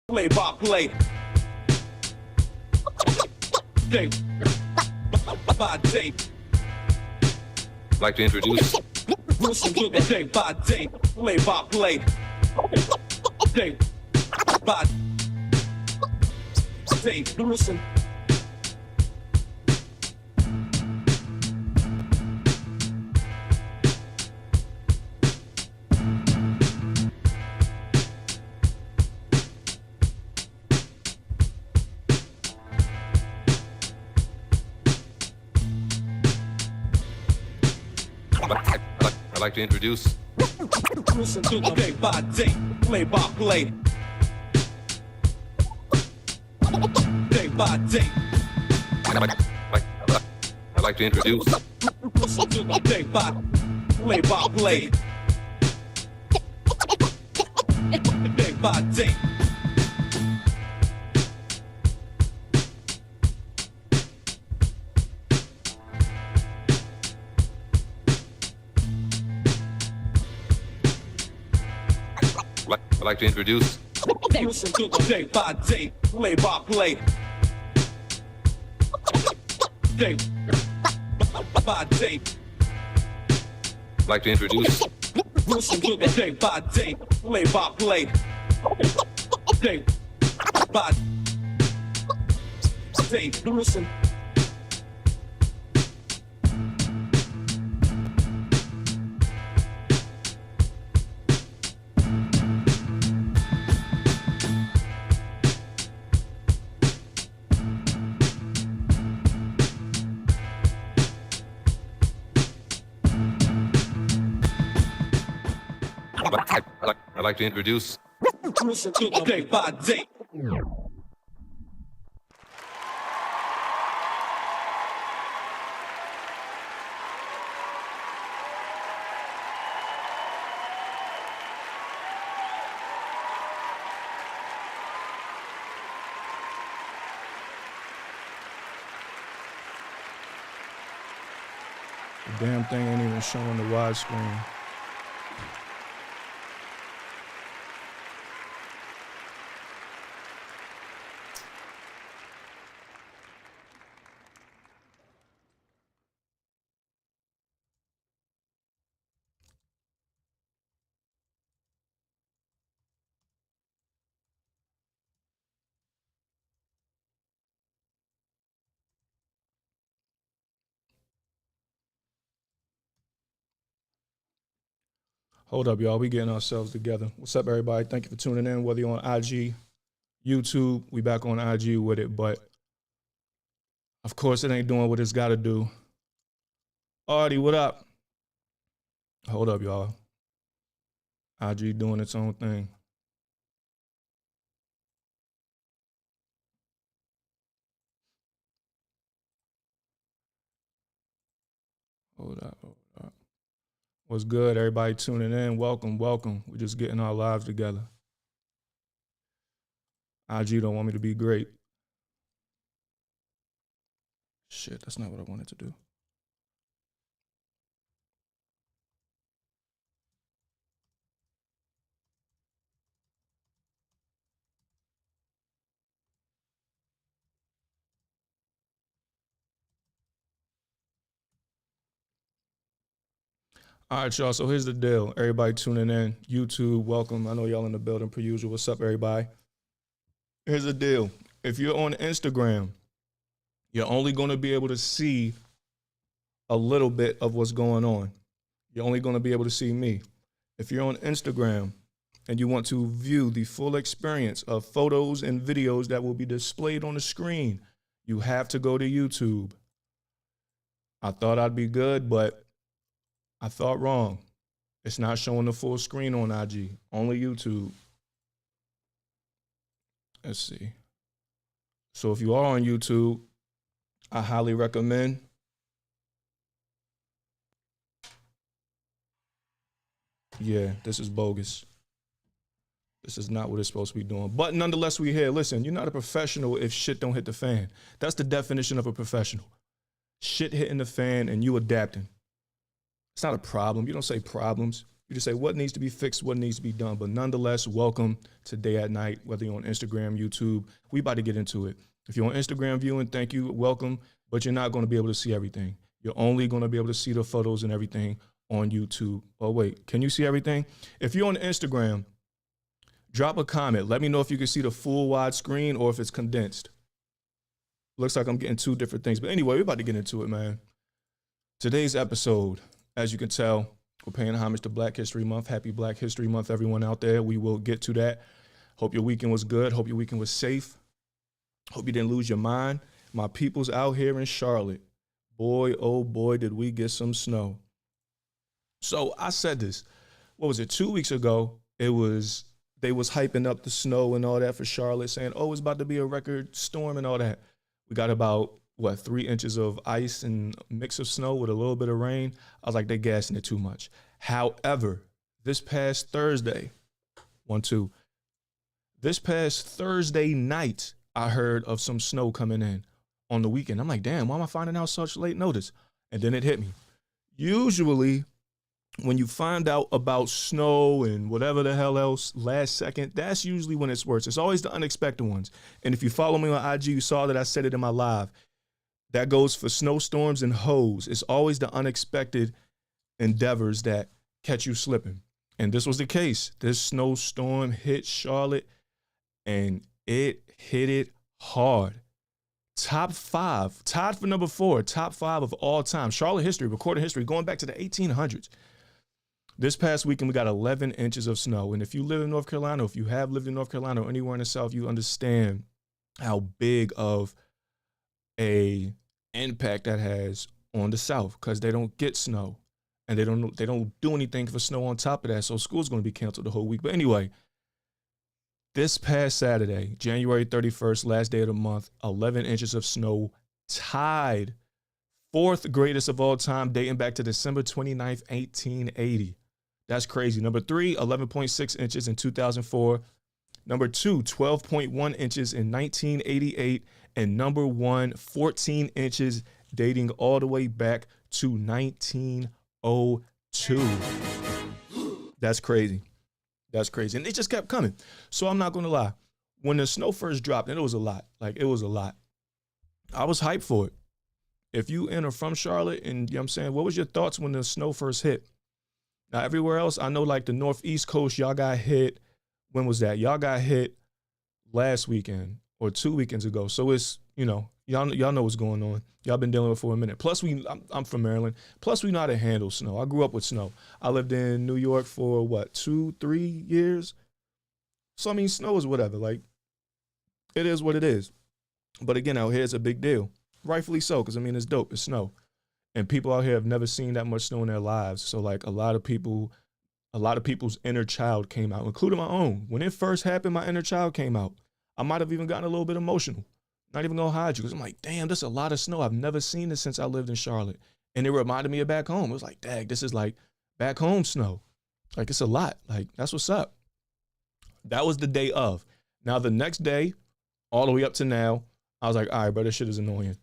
Play by play. Day by day. I'd like to introduce Listen to the day by day. Play by play. Day by day. Listen. I'd like to introduce Listen to the day by day. Play by play. Day by day. I'd like to introduce Listen to the day by play by play. Day by day. I'd like to introduce Listen to the day by day. Play by play. Day by day. I'd like to introduce Listen to the day by day. Play by play. Day by day. Listen. I'd like to introduce Listen to the day by day. The damn thing ain't even showing the widescreen. Hold up, y'all. We getting ourselves together. What's up, everybody? Thank you for tuning in. Whether you're on IG, YouTube, we back on IG with it. But, of course, it ain't doing what it's got to do. Artie, what up? Hold up, y'all. IG doing its own thing. Hold up. What's good, everybody tuning in? Welcome. We're just getting our lives together. IG don't want me to be great. Shit, that's not what I wanted to do. All right, y'all. So here's the deal. Everybody tuning in. YouTube, welcome. I know y'all in the building per usual. What's up, everybody? Here's the deal. If you're on Instagram, you're only going to be able to see a little bit of what's going on. You're only going to be able to see me. If you're on Instagram and you want to view the full experience of photos and videos that will be displayed on the screen, you have to go to YouTube. I thought I'd be good, but I thought wrong. It's not showing the full screen on IG, only YouTube. Let's see. So if you are on YouTube, I highly recommend this is bogus. This is not what it's supposed to be doing. But nonetheless, we here. Listen, you're not a professional if shit don't hit the fan. That's the definition of a professional. Shit hitting the fan and you adapting. It's not a problem. You don't say problems. You just say what needs to be fixed, what needs to be done. But nonetheless, welcome to Day at Night, whether you're on Instagram, YouTube. We about to get into it. If you're on Instagram viewing, thank you, welcome. But you're not going to be able to see everything. You're only going to be able to see the photos and everything on YouTube. Oh, wait, can you see everything? If you're on Instagram, drop a comment. Let me know if you can see the full wide screen or if it's condensed. Looks like I'm getting two different things. But anyway, we're about to get into it, man. Today's episode, as you can tell, we're paying homage to Black History Month. Happy Black History Month, everyone out there. We will get to that. Hope your weekend was good. Hope your weekend was safe. Hope you didn't lose your mind. My people's out here in Charlotte. Boy, oh boy, did we get some snow. So I said this, what was it, 2 weeks ago? They was hyping up the snow and all that for Charlotte, saying, oh, it's about to be a record storm and all that. We got about, 3 inches of ice and a mix of snow with a little bit of rain. I was like, they're gassing it too much. However, this past Thursday, this past Thursday night, I heard of some snow coming in on the weekend. I'm like, damn, why am I finding out such late notice? And then it hit me. Usually, when you find out about snow and whatever the hell else last second, that's usually when it's worse. It's always the unexpected ones. And if you follow me on IG, you saw that I said it in my live. That goes for snowstorms and hoes. It's always the unexpected endeavors that catch you slipping. And this was the case. This snowstorm hit Charlotte and it hit it hard. Top 5, tied for number 4, top 5 of all time. Charlotte history, recorded history, going back to the 1800s. This past weekend, we got 11 inches of snow. And if you live in North Carolina, if you have lived in North Carolina or anywhere in the South, you understand how big of a impact that has on the South, because they don't get snow and they don't do anything for snow on top of that. So school's going to be canceled the whole week. But anyway, this past Saturday, January 31st, last day of the month, 11 inches of snow, tied 4th greatest of all time, dating back to December 29th, 1880. That's crazy. Number 3, 11.6 inches in 2004. Number 2, 12.1 inches in 1988. And number 1, 14 inches dating all the way back to 1902. That's crazy. That's crazy. And it just kept coming. So I'm not going to lie. When the snow first dropped, and it was a lot. Like, it was a lot. I was hyped for it. If you in or from Charlotte, and you know what I'm saying, what was your thoughts when the snow first hit? Now, everywhere else, I know like the Northeast coast, y'all got hit. When was that? Y'all got hit last weekend or 2 weekends ago. So it's, y'all know what's going on. Y'all been dealing with it for a minute. Plus, I'm from Maryland. Plus, we know how to handle snow. I grew up with snow. I lived in New York for 2-3 years. So, I mean, snow is whatever. Like, it is what it is. But again, out here, it's a big deal. Rightfully so, because, I mean, it's dope. It's snow. And people out here have never seen that much snow in their lives. So, like, a lot of people's inner child came out, including my own. When it first happened, my inner child came out. I might have even gotten a little bit emotional. Not even gonna hide you, because I'm like, damn, this is a lot of snow. I've never seen this since I lived in Charlotte. And it reminded me of back home. It was like, dang, this is like back home snow. Like, it's a lot. Like, that's what's up. That was the day of. Now, the next day, all the way up to now, I was like, all right, bro, this shit is annoying.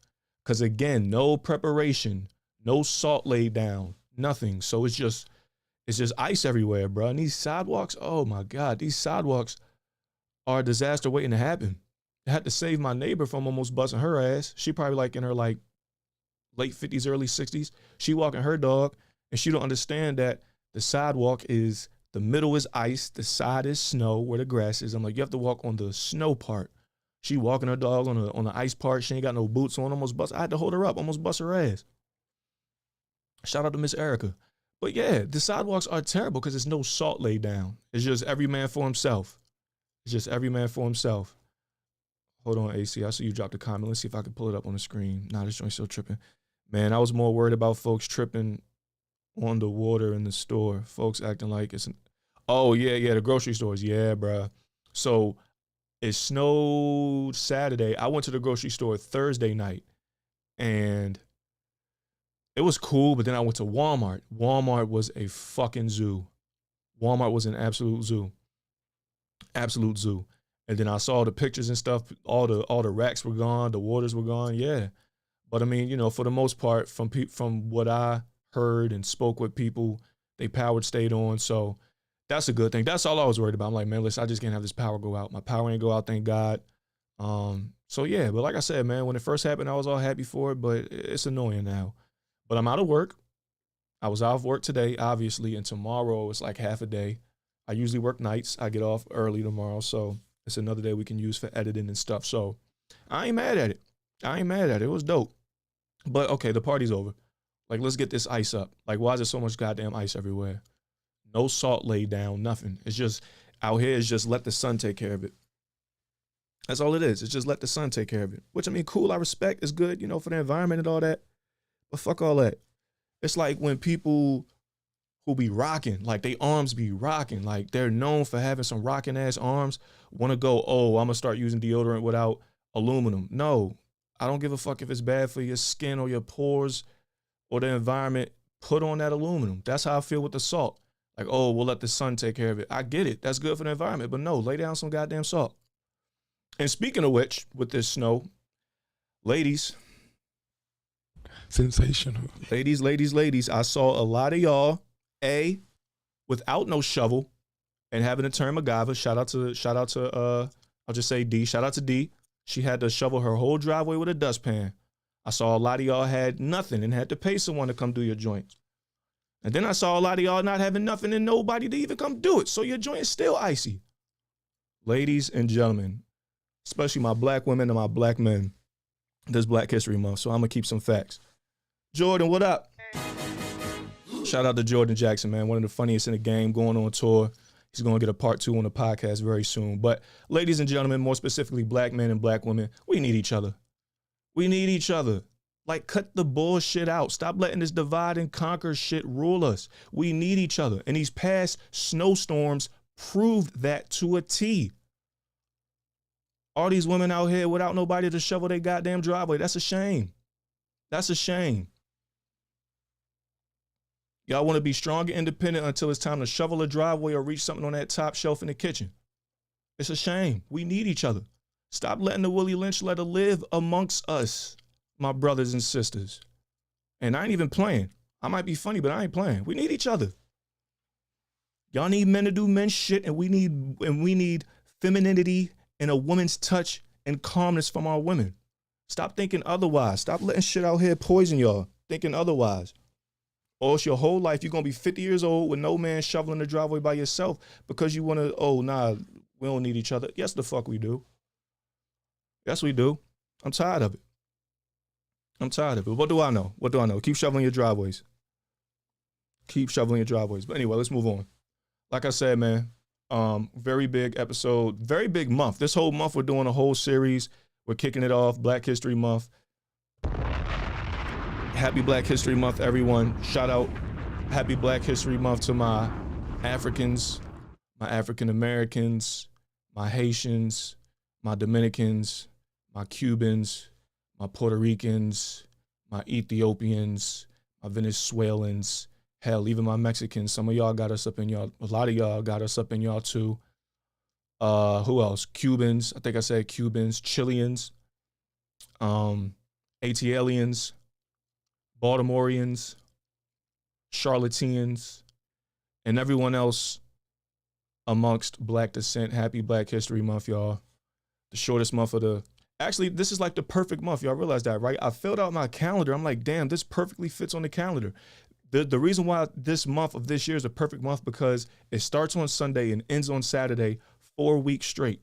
Because again, no preparation, no salt laid down, nothing. So it's just ice everywhere, bro. And these sidewalks, oh my God, these sidewalks are a disaster waiting to happen. I had to save my neighbor from almost busting her ass. She probably like in her like late 50s, early 60s. She walking her dog, and she don't understand that the sidewalk is, the middle is ice, the side is snow where the grass is. I'm like, you have to walk on the snow part. She walking her dog on the ice part. She ain't got no boots on, almost bust. I had to hold her up, almost bust her ass. Shout out to Miss Erica. But yeah, the sidewalks are terrible because there's no salt laid down. It's just every man for himself. It's just every man for himself. Hold on, AC. I see you dropped a comment. Let's see if I can pull it up on the screen. Nah, this joint's still tripping. Man, I was more worried about folks tripping on the water in the store. Folks acting like it's oh, yeah, the grocery stores. Yeah, bruh. So it snowed Saturday. I went to the grocery store Thursday night, and it was cool, but then I went to Walmart. Walmart was a fucking zoo. Walmart was an absolute zoo. Absolute zoo. And then I saw the pictures and stuff. All the racks were gone. The waters were gone. Yeah. But I mean, for the most part, from what I heard and spoke with people, They power stayed on. So that's a good thing. That's all I was worried about. I'm like, man, listen, I just can't have this power go out. My power ain't go out, thank God. So yeah, but like I said, man, when it first happened, I was all happy for it, but it's annoying now. But I'm out of work. I was out of work today, obviously, and tomorrow it's like half a day. I usually work nights. I get off early tomorrow, so it's another day we can use for editing and stuff. So I ain't mad at it. It was dope. But okay, the party's over. Like, let's get this ice up. Like, why is there so much goddamn ice everywhere? No salt laid down, nothing. It's just, out here, it's just let the sun take care of it. That's all it is. It's just let the sun take care of it. Which, I mean, cool, I respect. It's good, you know, for the environment and all that. But fuck all that. It's like when people who be rocking, like they arms be rocking, like they're known for having some rocking ass arms, want to go, oh, I'm going to start using deodorant without aluminum. No, I don't give a fuck if it's bad for your skin or your pores or the environment. Put on that aluminum. That's how I feel with the salt. Like, oh, we'll let the sun take care of it. I get it. That's good for the environment. But no, lay down some goddamn salt. And speaking of which, with this snow, ladies. Sensational. Ladies, I saw a lot of y'all, without no shovel and having to turn MacGyver. Shout out to I'll just say D. Shout out to D. She had to shovel her whole driveway with a dustpan. I saw a lot of y'all had nothing and had to pay someone to come do your joint. And then I saw a lot of y'all not having nothing and nobody to even come do it. So your joint is still icy. Ladies and gentlemen, especially my black women and my black men, this Black History Month. So I'm going to keep some facts. Jordan, what up? Shout out to Jordan Jackson, man. One of the funniest in the game, going on tour. He's going to get a part 2 on the podcast very soon. But ladies and gentlemen, more specifically black men and black women, we need each other. We need each other. Like, cut the bullshit out. Stop letting this divide and conquer shit rule us. We need each other. And these past snowstorms proved that to a T. All these women out here without nobody to shovel their goddamn driveway. That's a shame. That's a shame. Y'all want to be strong and independent until it's time to shovel a driveway or reach something on that top shelf in the kitchen. It's a shame. We need each other. Stop letting the Willie Lynch letter live amongst us, my brothers and sisters. And I ain't even playing. I might be funny, but I ain't playing. We need each other. Y'all need men to do men shit, and we need femininity and a woman's touch and calmness from our women. Stop thinking otherwise. Stop letting shit out here poison y'all, thinking otherwise. Or it's your whole life, you're going to be 50 years old with no man shoveling the driveway by yourself because you want to, oh, nah, we don't need each other. Yes, the fuck we do. Yes, we do. I'm tired of it. What do I know? Keep shoveling your driveways. But anyway, let's move on. Like I said, man, very big episode, very big month. This whole month, we're doing a whole series. We're kicking it off, Black History Month. Happy Black History Month, everyone. Shout out, happy Black History Month to my Africans, my African Americans, my Haitians, my Dominicans, my Cubans, my Puerto Ricans, my Ethiopians, my Venezuelans, hell, even my Mexicans. Some of y'all got us up in y'all. A lot of y'all got us up in y'all too. Who else? Cubans. I think I said Cubans, Chileans, ATLians, Baltimoreans, Charlotteans, and everyone else amongst Black descent. Happy Black History Month, y'all. The shortest month of the... Actually, this is like the perfect month. Y'all realize that, right? I filled out my calendar. I'm like, damn, this perfectly fits on the calendar. The reason why this month of this year is a perfect month because it starts on Sunday and ends on Saturday, 4 weeks straight.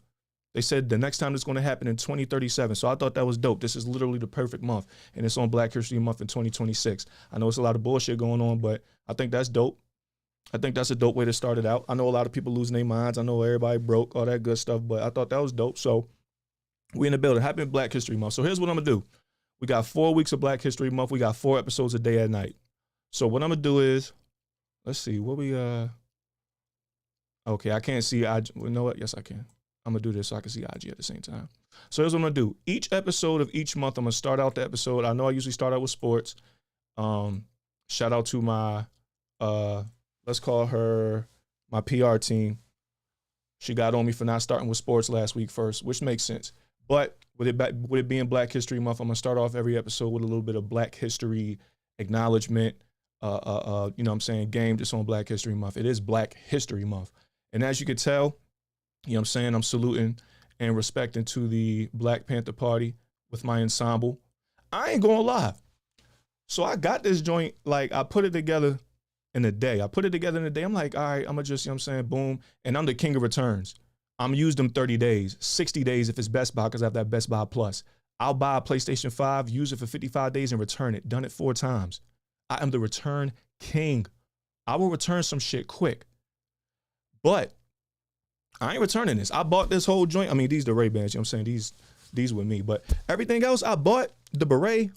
They said the next time it's going to happen in 2037. So I thought that was dope. This is literally the perfect month. And it's on Black History Month in 2026. I know it's a lot of bullshit going on, but I think that's dope. I think that's a dope way to start it out. I know a lot of people losing their minds. I know everybody broke, all that good stuff, but I thought that was dope. So we in the building. Happy Black History Month. So here's what I'm going to do. We got 4 weeks of Black History Month. We got 4 episodes a day at night. So what I'm going to do is, let's see, what we, okay, I can't see, you know what? Yes, I can. I'm going to do this so I can see IG at the same time. So here's what I'm going to do. Each episode of each month, I'm going to start out the episode. I know I usually start out with sports. Shout out to my, let's call her my PR team. She got on me for not starting with sports last week first, which makes sense. But with it being Black History Month, I'm going to start off every episode with a little bit of Black history acknowledgement, you know what I'm saying, game just on Black History Month. It is Black History Month. And as you can tell, you know what I'm saying, I'm saluting and respecting to the Black Panther Party with my ensemble. I ain't gonna lie. So I got this joint, like I put it together in a day. I'm like, all right, I'm gonna just, you know what I'm saying, boom. And I'm the king of returns. I'm used them 30 days, 60 days if it's Best Buy, because I have that Best Buy Plus. I'll buy a PlayStation 5, use it for 55 days and return it. Done it 4 times. I am the return king. I will return some shit quick. But I ain't returning this. I bought this whole joint. I mean, these the Ray-Bans, you know what I'm saying? These with me. But everything else I bought, the beret,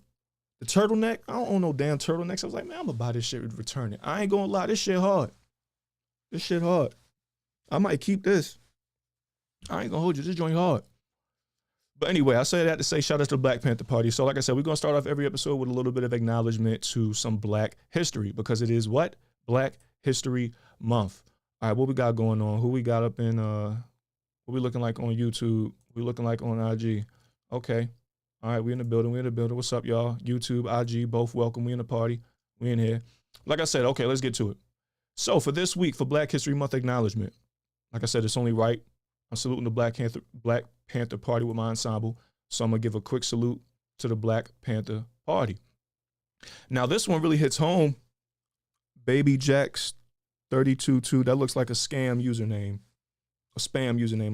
the turtleneck. I don't own no damn turtlenecks. I was like, man, I'm gonna buy this shit and return it. I ain't gonna lie, this shit hard. I might keep this. I ain't gonna hold you. This joint hard. But anyway, I say that to say shout out to the Black Panther Party. So like I said, we're gonna start off every episode with a little bit of acknowledgement to some Black history, because it is what? Black History Month. All right, what we got going on? Who we got up in, what we looking like on YouTube? We looking like on IG. Okay. All right, we in the building. What's up, y'all? YouTube, IG, both welcome. We in the party. We in here. Like I said, okay, let's get to it. So for this week, for Black History Month acknowledgement, like I said, it's only right. I'm saluting the Black Panther Party with my ensemble. So I'm going to give a quick salute to the Black Panther Party. Now, this one really hits home. Baby Jax 322, that looks like a spam username,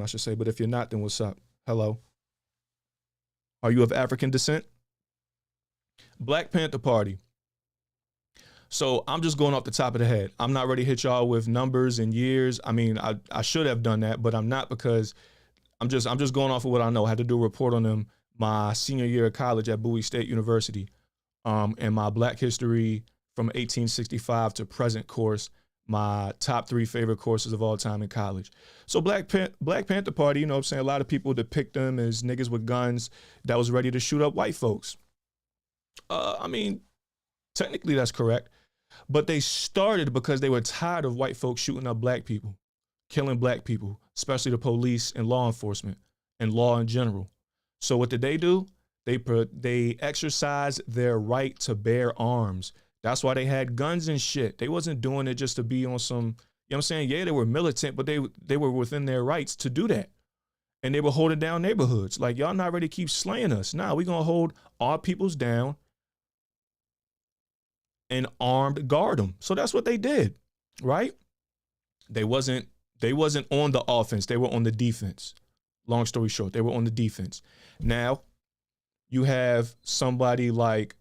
I should say. But if you're not, then what's up? Hello. Are you of African descent? Black Panther Party. So I'm just going off the top of the head. I'm not ready to hit y'all with numbers and years. I mean, I should have done that, but I'm not, because I'm just going off of what I know. I had to do a report on them my senior year of college at Bowie State University, and my Black History from 1865 to present course, my top 3 favorite courses of all time in college. So Black Panther Party, you know what I'm saying, a lot of people depict them as niggas with guns that was ready to shoot up white folks. I mean, technically that's correct, but they started because they were tired of white folks shooting up black people, killing black people, especially the police and law enforcement and law in general. So what did they do? They exercised their right to bear arms. That's why they had guns and shit. They wasn't doing it just to be on some, you know what I'm saying? Yeah, they were militant, but they were within their rights to do that. And they were holding down neighborhoods. Like, y'all not ready to keep slaying us. Nah, we gonna hold our peoples down and armed guard them. So that's what they did, right? They wasn't on the offense. They were on the defense. Long story short, they were on the defense. Now, you have somebody like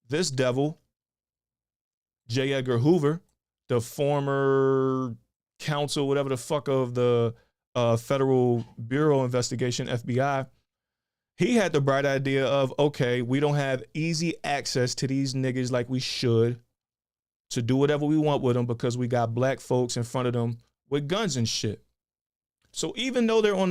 this devil, J. Edgar Hoover, the former counsel, whatever the fuck, of the Federal Bureau of Investigation, FBI. He had the bright idea of, okay, we don't have easy access to these niggas like we should to do whatever we want with them, because we got black folks in front of them with guns and shit. So even though they're on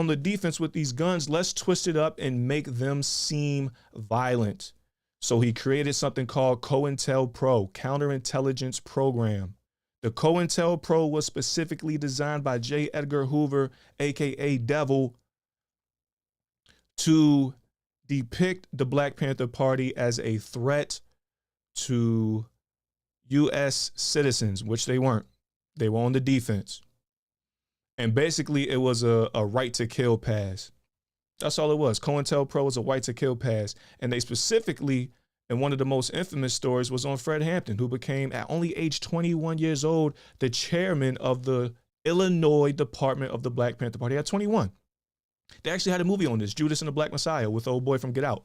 the defense with these guns, let's twist it up and make them seem violent. So he created something called COINTELPRO, Counterintelligence Program. The COINTELPRO was specifically designed by J. Edgar Hoover, aka Devil, to depict the Black Panther Party as a threat to U.S. citizens, which they weren't. They were on the defense. And basically, it was a right to kill pass. That's all it was. COINTELPRO was a right to kill pass. And they specifically, and one of the most infamous stories was on Fred Hampton, who became, at only age 21 years old, the chairman of the Illinois Department of the Black Panther Party at 21. They actually had a movie on this, Judas and the Black Messiah, with old boy from Get Out.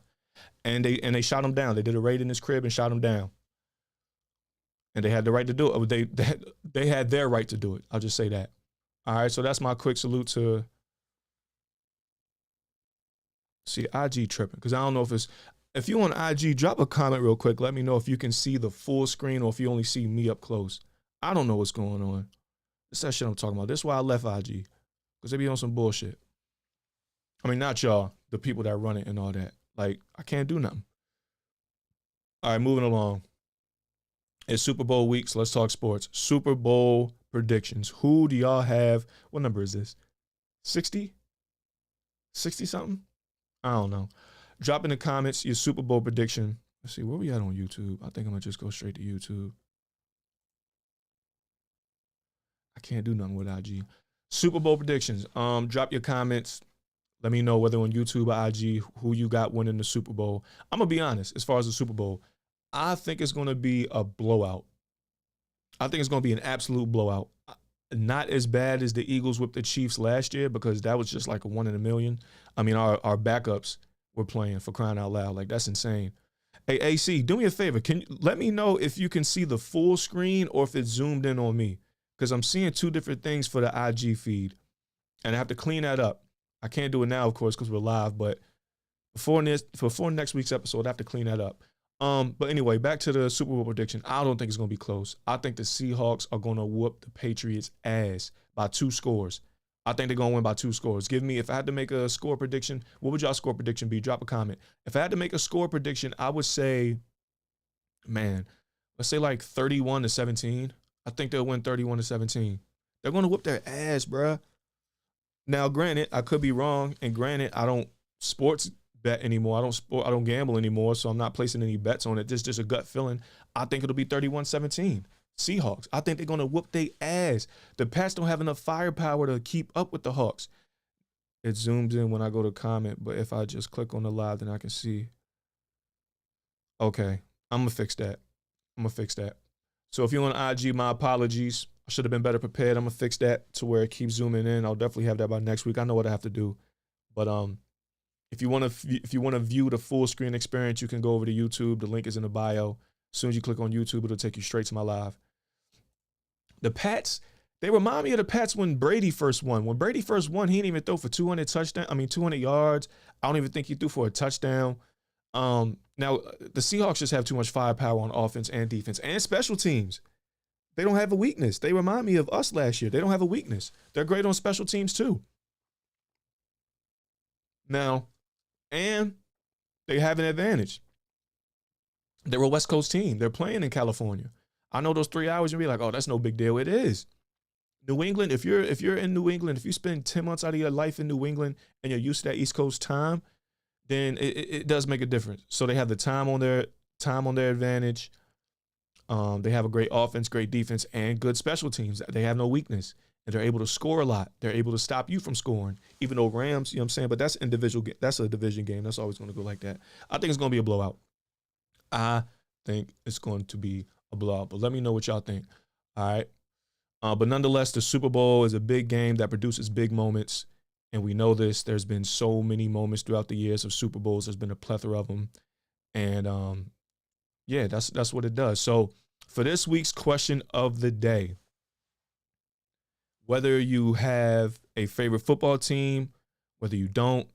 And they shot him down. They did a raid in his crib and shot him down. And they had the right to do it. They had their right to do it. I'll just say that. All right, so that's my quick salute to, see, IG tripping, because I don't know if you on IG, drop a comment real quick. Let me know if you can see the full screen or if you only see me up close. I don't know what's going on. That's that shit I'm talking about. This is why I left IG, because they be on some bullshit. I mean, not y'all, the people that run it and all that. Like, I can't do nothing. All right, moving along. It's Super Bowl week, so let's talk sports. Super Bowl predictions. Who do y'all have? What number is this? 60? 60 something? I don't know. Drop in the comments your Super Bowl prediction. Let's see, where we at on YouTube? I think I'm gonna just go straight to YouTube. I can't do nothing with IG. Super Bowl predictions. Drop your comments. Let me know whether on YouTube or IG who you got winning the Super Bowl. I'm gonna be honest. As far as the Super Bowl, I think it's gonna be a blowout. I think it's gonna be an absolute blowout. Not as bad as the Eagles whipped the Chiefs last year, because that was just like a 1 in a million. I mean, our backups were playing, for crying out loud. Like, that's insane. Hey, AC, do me a favor. Can you let me know if you can see the full screen or if it's zoomed in on me? Because I'm seeing two different things for the IG feed, and I have to clean that up. I can't do it now, of course, because we're live, but before next week's episode, I have to clean that up. But anyway, back to the Super Bowl prediction. I don't think it's going to be close. I think the Seahawks are going to whoop the Patriots' ass by 2 scores. I think they're going to win by 2 scores. Give me, if I had to make a score prediction, what would y'all score prediction be? Drop a comment. If I had to make a score prediction, I would say, man, let's say like 31-17. I think they'll win 31-17. They're going to whoop their ass, bruh. Now, granted, I could be wrong, and granted, I don't sports bet anymore. I don't gamble anymore, so I'm not placing any bets on it. This is just a gut feeling. I think it'll be 31-17. Seahawks. I think they're going to whoop their ass. The Pats don't have enough firepower to keep up with the Hawks. It zooms in when I go to comment, but if I just click on the live, then I can see. Okay, I'm going to fix that. So if you're on IG, my apologies. I should have been better prepared. I'm going to fix that to where it keeps zooming in. I'll definitely have that by next week. I know what I have to do. But if you want to view the full screen experience, you can go over to YouTube. The link is in the bio. As soon as you click on YouTube, it'll take you straight to my live. The Pats, they remind me of the Pats when Brady first won. When Brady first won, he didn't even throw for 200 yards. I don't even think he threw for a touchdown. Now, the Seahawks just have too much firepower on offense and defense and special teams. They don't have a weakness. They remind me of us last year. They don't have a weakness. They're great on special teams too. Now, and they have an advantage. They're a West Coast team. They're playing in California. I know those 3 hours, you'll be like, oh, that's no big deal. It is. New England, if you're in New England, if you spend 10 months out of your life in New England and you're used to that East Coast time, then it does make a difference. So they have the time on their advantage. They have a great offense, great defense, and good special teams. They have no weakness. And they're able to score a lot. They're able to stop you from scoring. Even though Rams, you know what I'm saying? But that's individual. That's a division game. That's always going to go like that. I think it's going to be a blowout. I think it's going to be a blowout. But let me know what y'all think. All right. But nonetheless, the Super Bowl is a big game that produces big moments. And we know this. There's been so many moments throughout the years of Super Bowls. There's been a plethora of them. And yeah, that's what it does. So for this week's question of the day, whether you have a favorite football team, whether you don't,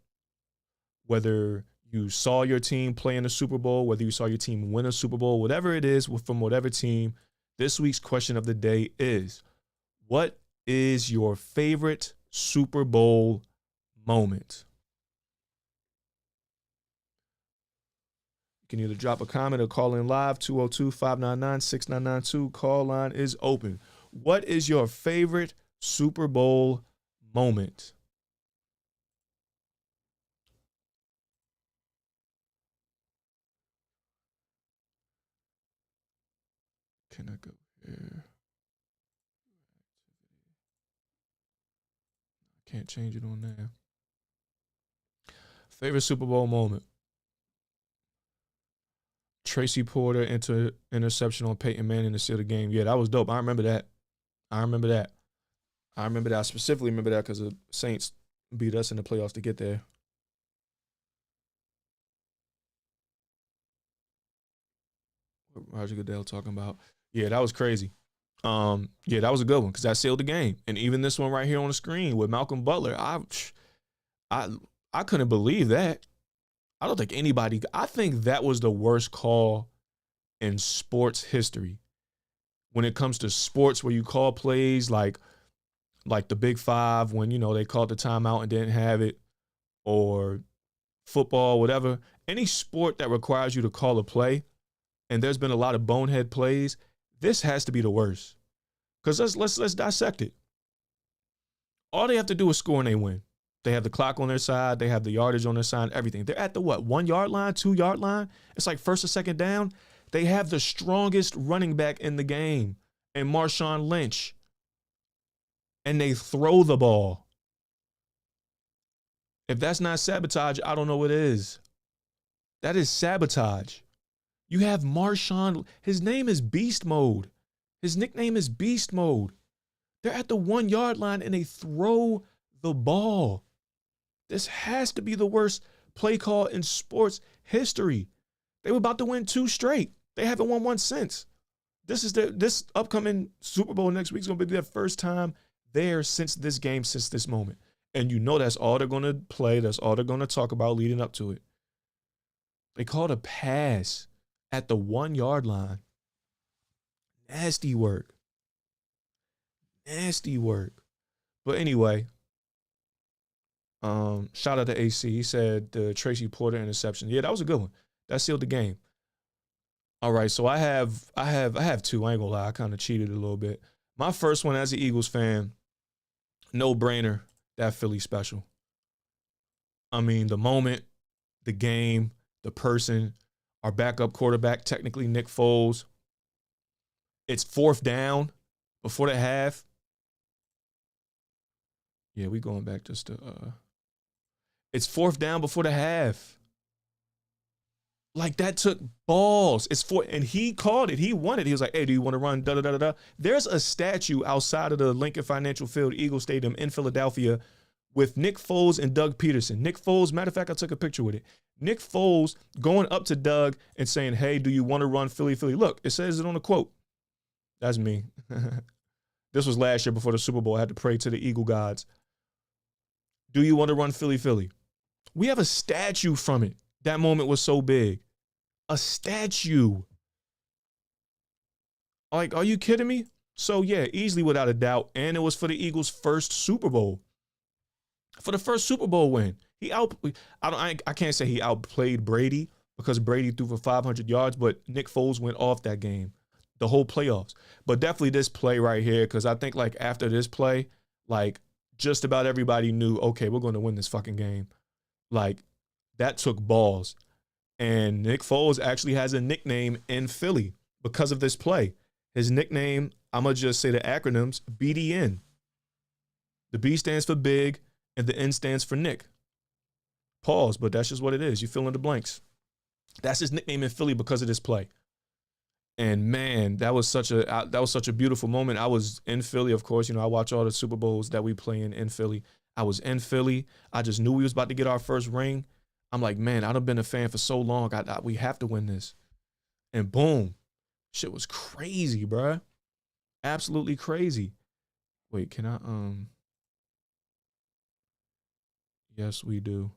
whether you saw your team play in a Super Bowl, whether you saw your team win a Super Bowl, whatever it is from whatever team, this week's question of the day is, what is your favorite Super Bowl moment? You can either drop a comment or call in live, 202-599-6992. Call line is open. What is your favorite Super Bowl moment? Can I go here? I can't change it on there. Favorite Super Bowl moment. Tracy Porter interception on Peyton Manning to seal the game. Yeah, that was dope. I remember that. I specifically remember that because the Saints beat us in the playoffs to get there. What Roger Goodell talking about? Yeah, that was crazy. Yeah, that was a good one because that sealed the game. And even this one right here on the screen with Malcolm Butler, I couldn't believe that. I don't think anybody. I think that was the worst call in sports history. When it comes to sports, where you call plays like the Big Five, when they called the timeout and didn't have it, or football, whatever. Any sport that requires you to call a play, and there's been a lot of bonehead plays, this has to be the worst. Because let's dissect it. All they have to do is score and they win. They have the clock on their side. They have the yardage on their side, everything. They're at the 1 yard line, 2 yard line. It's like first or second down. They have the strongest running back in the game, and Marshawn Lynch. and they throw the ball. If that's not sabotage, I don't know what is. That is sabotage. You have Marshawn. His name is Beast Mode. His nickname is Beast Mode. They're at the 1 yard line and they throw the ball. This has to be the worst play call in sports history. They were about to win 2 straight. They haven't won one since. This upcoming Super Bowl next week is going to be their first time there since this game, since this moment. And you know that's all they're going to play. That's all they're going to talk about leading up to it. They called a pass at the 1 yard line. Nasty work. Nasty work. But anyway, shout out to AC. He said the Tracy Porter interception. Yeah, that was a good one. That sealed the game. All right, so I have 2. I ain't gonna lie, I kind of cheated a little bit. My first one as an Eagles fan, no brainer, that Philly special. I mean, the moment, the game, the person, our backup quarterback, technically Nick Foles. It's 4th down before the half. Yeah, we going back just to it's 4th down before the half. Like, that took balls. And he called it. He won it. He was like, hey, do you want to run? Da, da, da, da, da. There's a statue outside of the Lincoln Financial Field Eagle Stadium in Philadelphia with Nick Foles and Doug Peterson. Nick Foles, matter of fact, I took a picture with it. Nick Foles going up to Doug and saying, hey, do you want to run Philly, Philly? Look, it says it on the quote. That's me. This was last year before the Super Bowl. I had to pray to the Eagle gods. Do you want to run Philly, Philly? We have a statue from it. That moment was so big. A statue. Like, are you kidding me? So, yeah, easily without a doubt. And it was for the Eagles' first Super Bowl. For the first Super Bowl win. I can't say he outplayed Brady because Brady threw for 500 yards, but Nick Foles went off that game. The whole playoffs. But definitely this play right here, because I think, like, after this play, like, just about everybody knew, okay, we're going to win this fucking game. Like, that took balls. And Nick Foles actually has a nickname in Philly because of this play. His nickname, I'm going to just say the acronyms, BDN. The B stands for big, and the N stands for Nick. Pause, but that's just what it is. You fill in the blanks. That's his nickname in Philly because of this play. And man, that was such a beautiful moment. I was in Philly, of course. You know, I watch all the Super Bowls that we play in Philly. I was in Philly. I just knew we was about to get our first ring. I'm like, man, I've been a fan for so long. We have to win this. And boom, shit was crazy, bruh. Absolutely crazy. Wait, can I, yes, we do.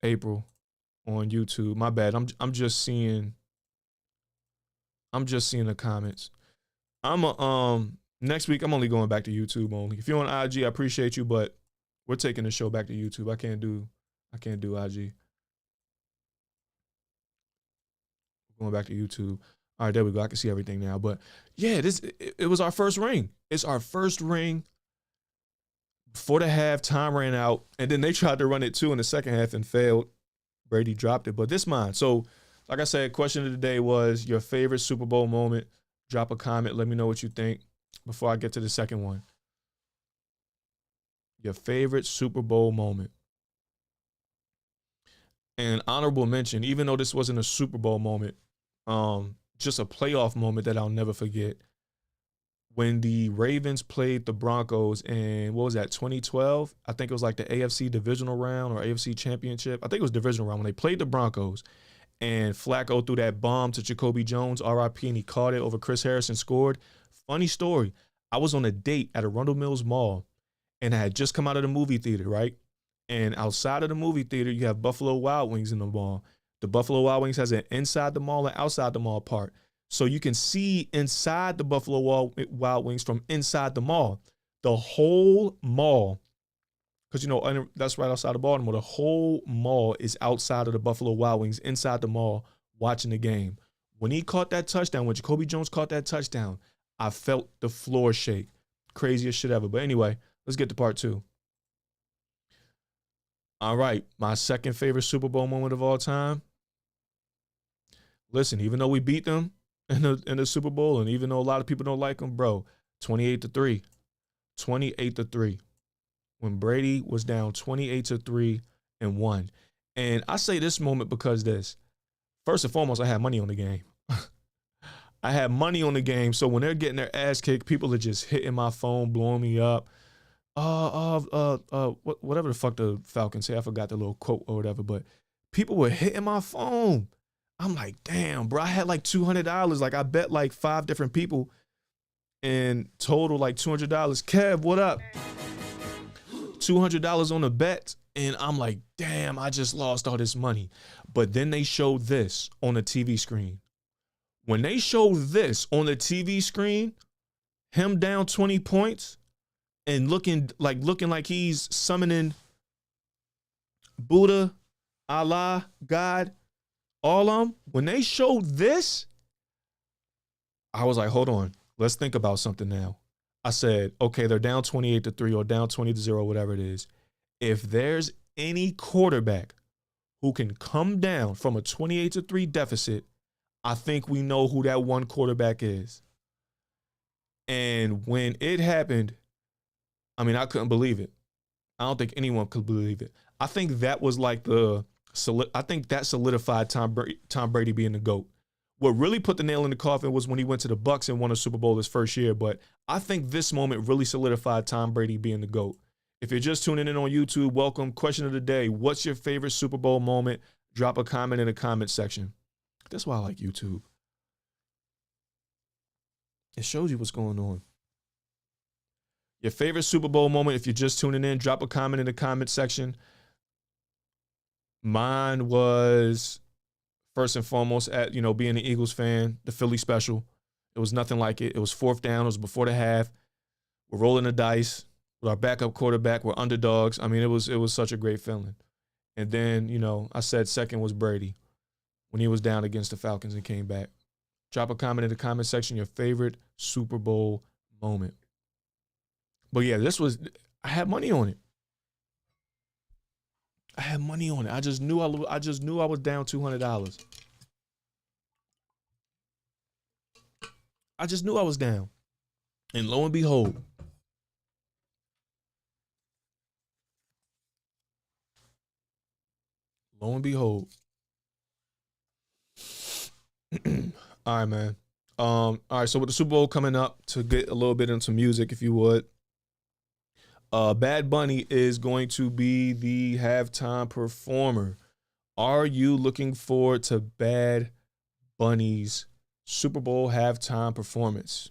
April on YouTube. My bad. I'm just seeing the comments. Next week I'm only going back to YouTube only. If you're on IG, I appreciate you, but we're taking the show back to YouTube. I can't do IG. Going back to YouTube. All right, there we go. I can see everything now. But yeah, it was our first ring. It's our first ring. Before the half, time ran out, and then they tried to run it too in the second half and failed. Brady dropped it, but this mine. So, like I said, question of the day was your favorite Super Bowl moment. Drop a comment. Let me know what you think before I get to the second one. Your favorite Super Bowl moment. And honorable mention, even though this wasn't a Super Bowl moment, just a playoff moment that I'll never forget. When the Ravens played the Broncos in, what was that, 2012? I think it was like the AFC divisional round or AFC championship. I think it was divisional round when they played the Broncos. And Flacco threw that bomb to Jacoby Jones, RIP, and he caught it over Chris Harris and scored. Funny story. I was on a date at Arundel Mills Mall, and I had just come out of the movie theater, right? And outside of the movie theater, you have Buffalo Wild Wings in the mall. The Buffalo Wild Wings has an inside the mall and outside the mall part. So you can see inside the Buffalo Wild Wings from inside the mall. The whole mall, because, you know, that's right outside of Baltimore. The whole mall is outside of the Buffalo Wild Wings, inside the mall, watching the game. When he caught that touchdown, when Jacoby Jones caught that touchdown, I felt the floor shake. Craziest shit ever. But anyway, let's get to part two. All right, my second favorite Super Bowl moment of all time. Listen, even though we beat them in the Super Bowl, and even though a lot of people don't like them, bro, 28-3. 28-3. When Brady was down 28-3 and won. And I say this moment because this. First and foremost, I had money on the game. I had money on the game. So when they're getting their ass kicked, people are just hitting my phone, blowing me up. Whatever the fuck the Falcons say. I forgot the little quote or whatever, but people were hitting my phone. I'm like, damn, bro, I had like $200. Like I bet like 5 different people and total like $200. Kev, what up? $200 on a bet. And I'm like, damn, I just lost all this money. But then they showed this on the TV screen. When they showed this on the TV screen, him down 20 points and looking like he's summoning Buddha, Allah, God, all of them. When they showed this, I was like, hold on, let's think about something now. I said, okay, they're down 28-3 or down 20-0, whatever it is. If there's any quarterback who can come down from a 28-3 deficit, I think we know who that one quarterback is. And when it happened, I mean, I couldn't believe it. I don't think anyone could believe it. I think that was like I think that solidified Tom Brady being the GOAT. What really put the nail in the coffin was when he went to the Bucs and won a Super Bowl his first year. But I think this moment really solidified Tom Brady being the GOAT. If you're just tuning in on YouTube, welcome. Question of the day, what's your favorite Super Bowl moment? Drop a comment in the comment section. That's why I like YouTube. It shows you what's going on. Your favorite Super Bowl moment, if you're just tuning in, drop a comment in the comment section. Mine was, first and foremost, being an Eagles fan, the Philly Special. It was nothing like it. It was 4th down. It was before the half. We're rolling the dice with our backup quarterback. We're underdogs. I mean, it was such a great feeling. And then, I said second was Brady when he was down against the Falcons and came back. Drop a comment in the comment section, your favorite Super Bowl moment. But yeah, I had money on it. I had money on it. I just knew I was down $200. I just knew I was down. And lo and behold, all right, man. All right, so with the Super Bowl coming up, to get a little bit into music, if you would, Bad Bunny is going to be the halftime performer. Are you looking forward to Bad Bunny's Super Bowl halftime performance?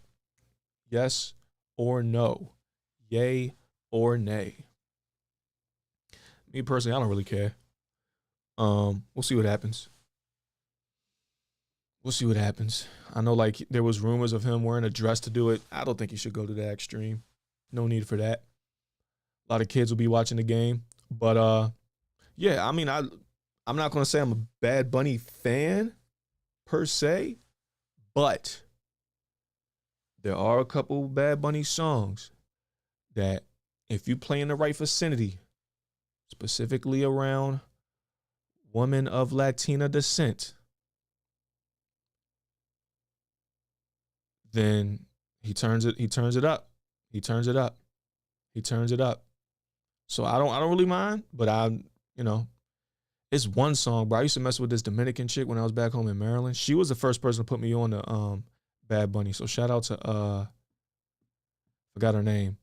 Yes or no? Yay or nay? Me personally, I don't really care. We'll see what happens. We'll see what happens. I know, like, there was rumors of him wearing a dress to do it. I don't think he should go to that extreme. No need for that. A lot of kids will be watching the game. But, yeah, I mean, I'm not going to say I'm a Bad Bunny fan, per se. But there are a couple Bad Bunny songs that, if you play in the right vicinity, specifically around women of Latina descent, then he turns it up. He turns it up. So I don't really mind, but it's one song, bro. I used to mess with this Dominican chick when I was back home in Maryland. She was the first person to put me on to Bad Bunny. So shout out to forgot her name.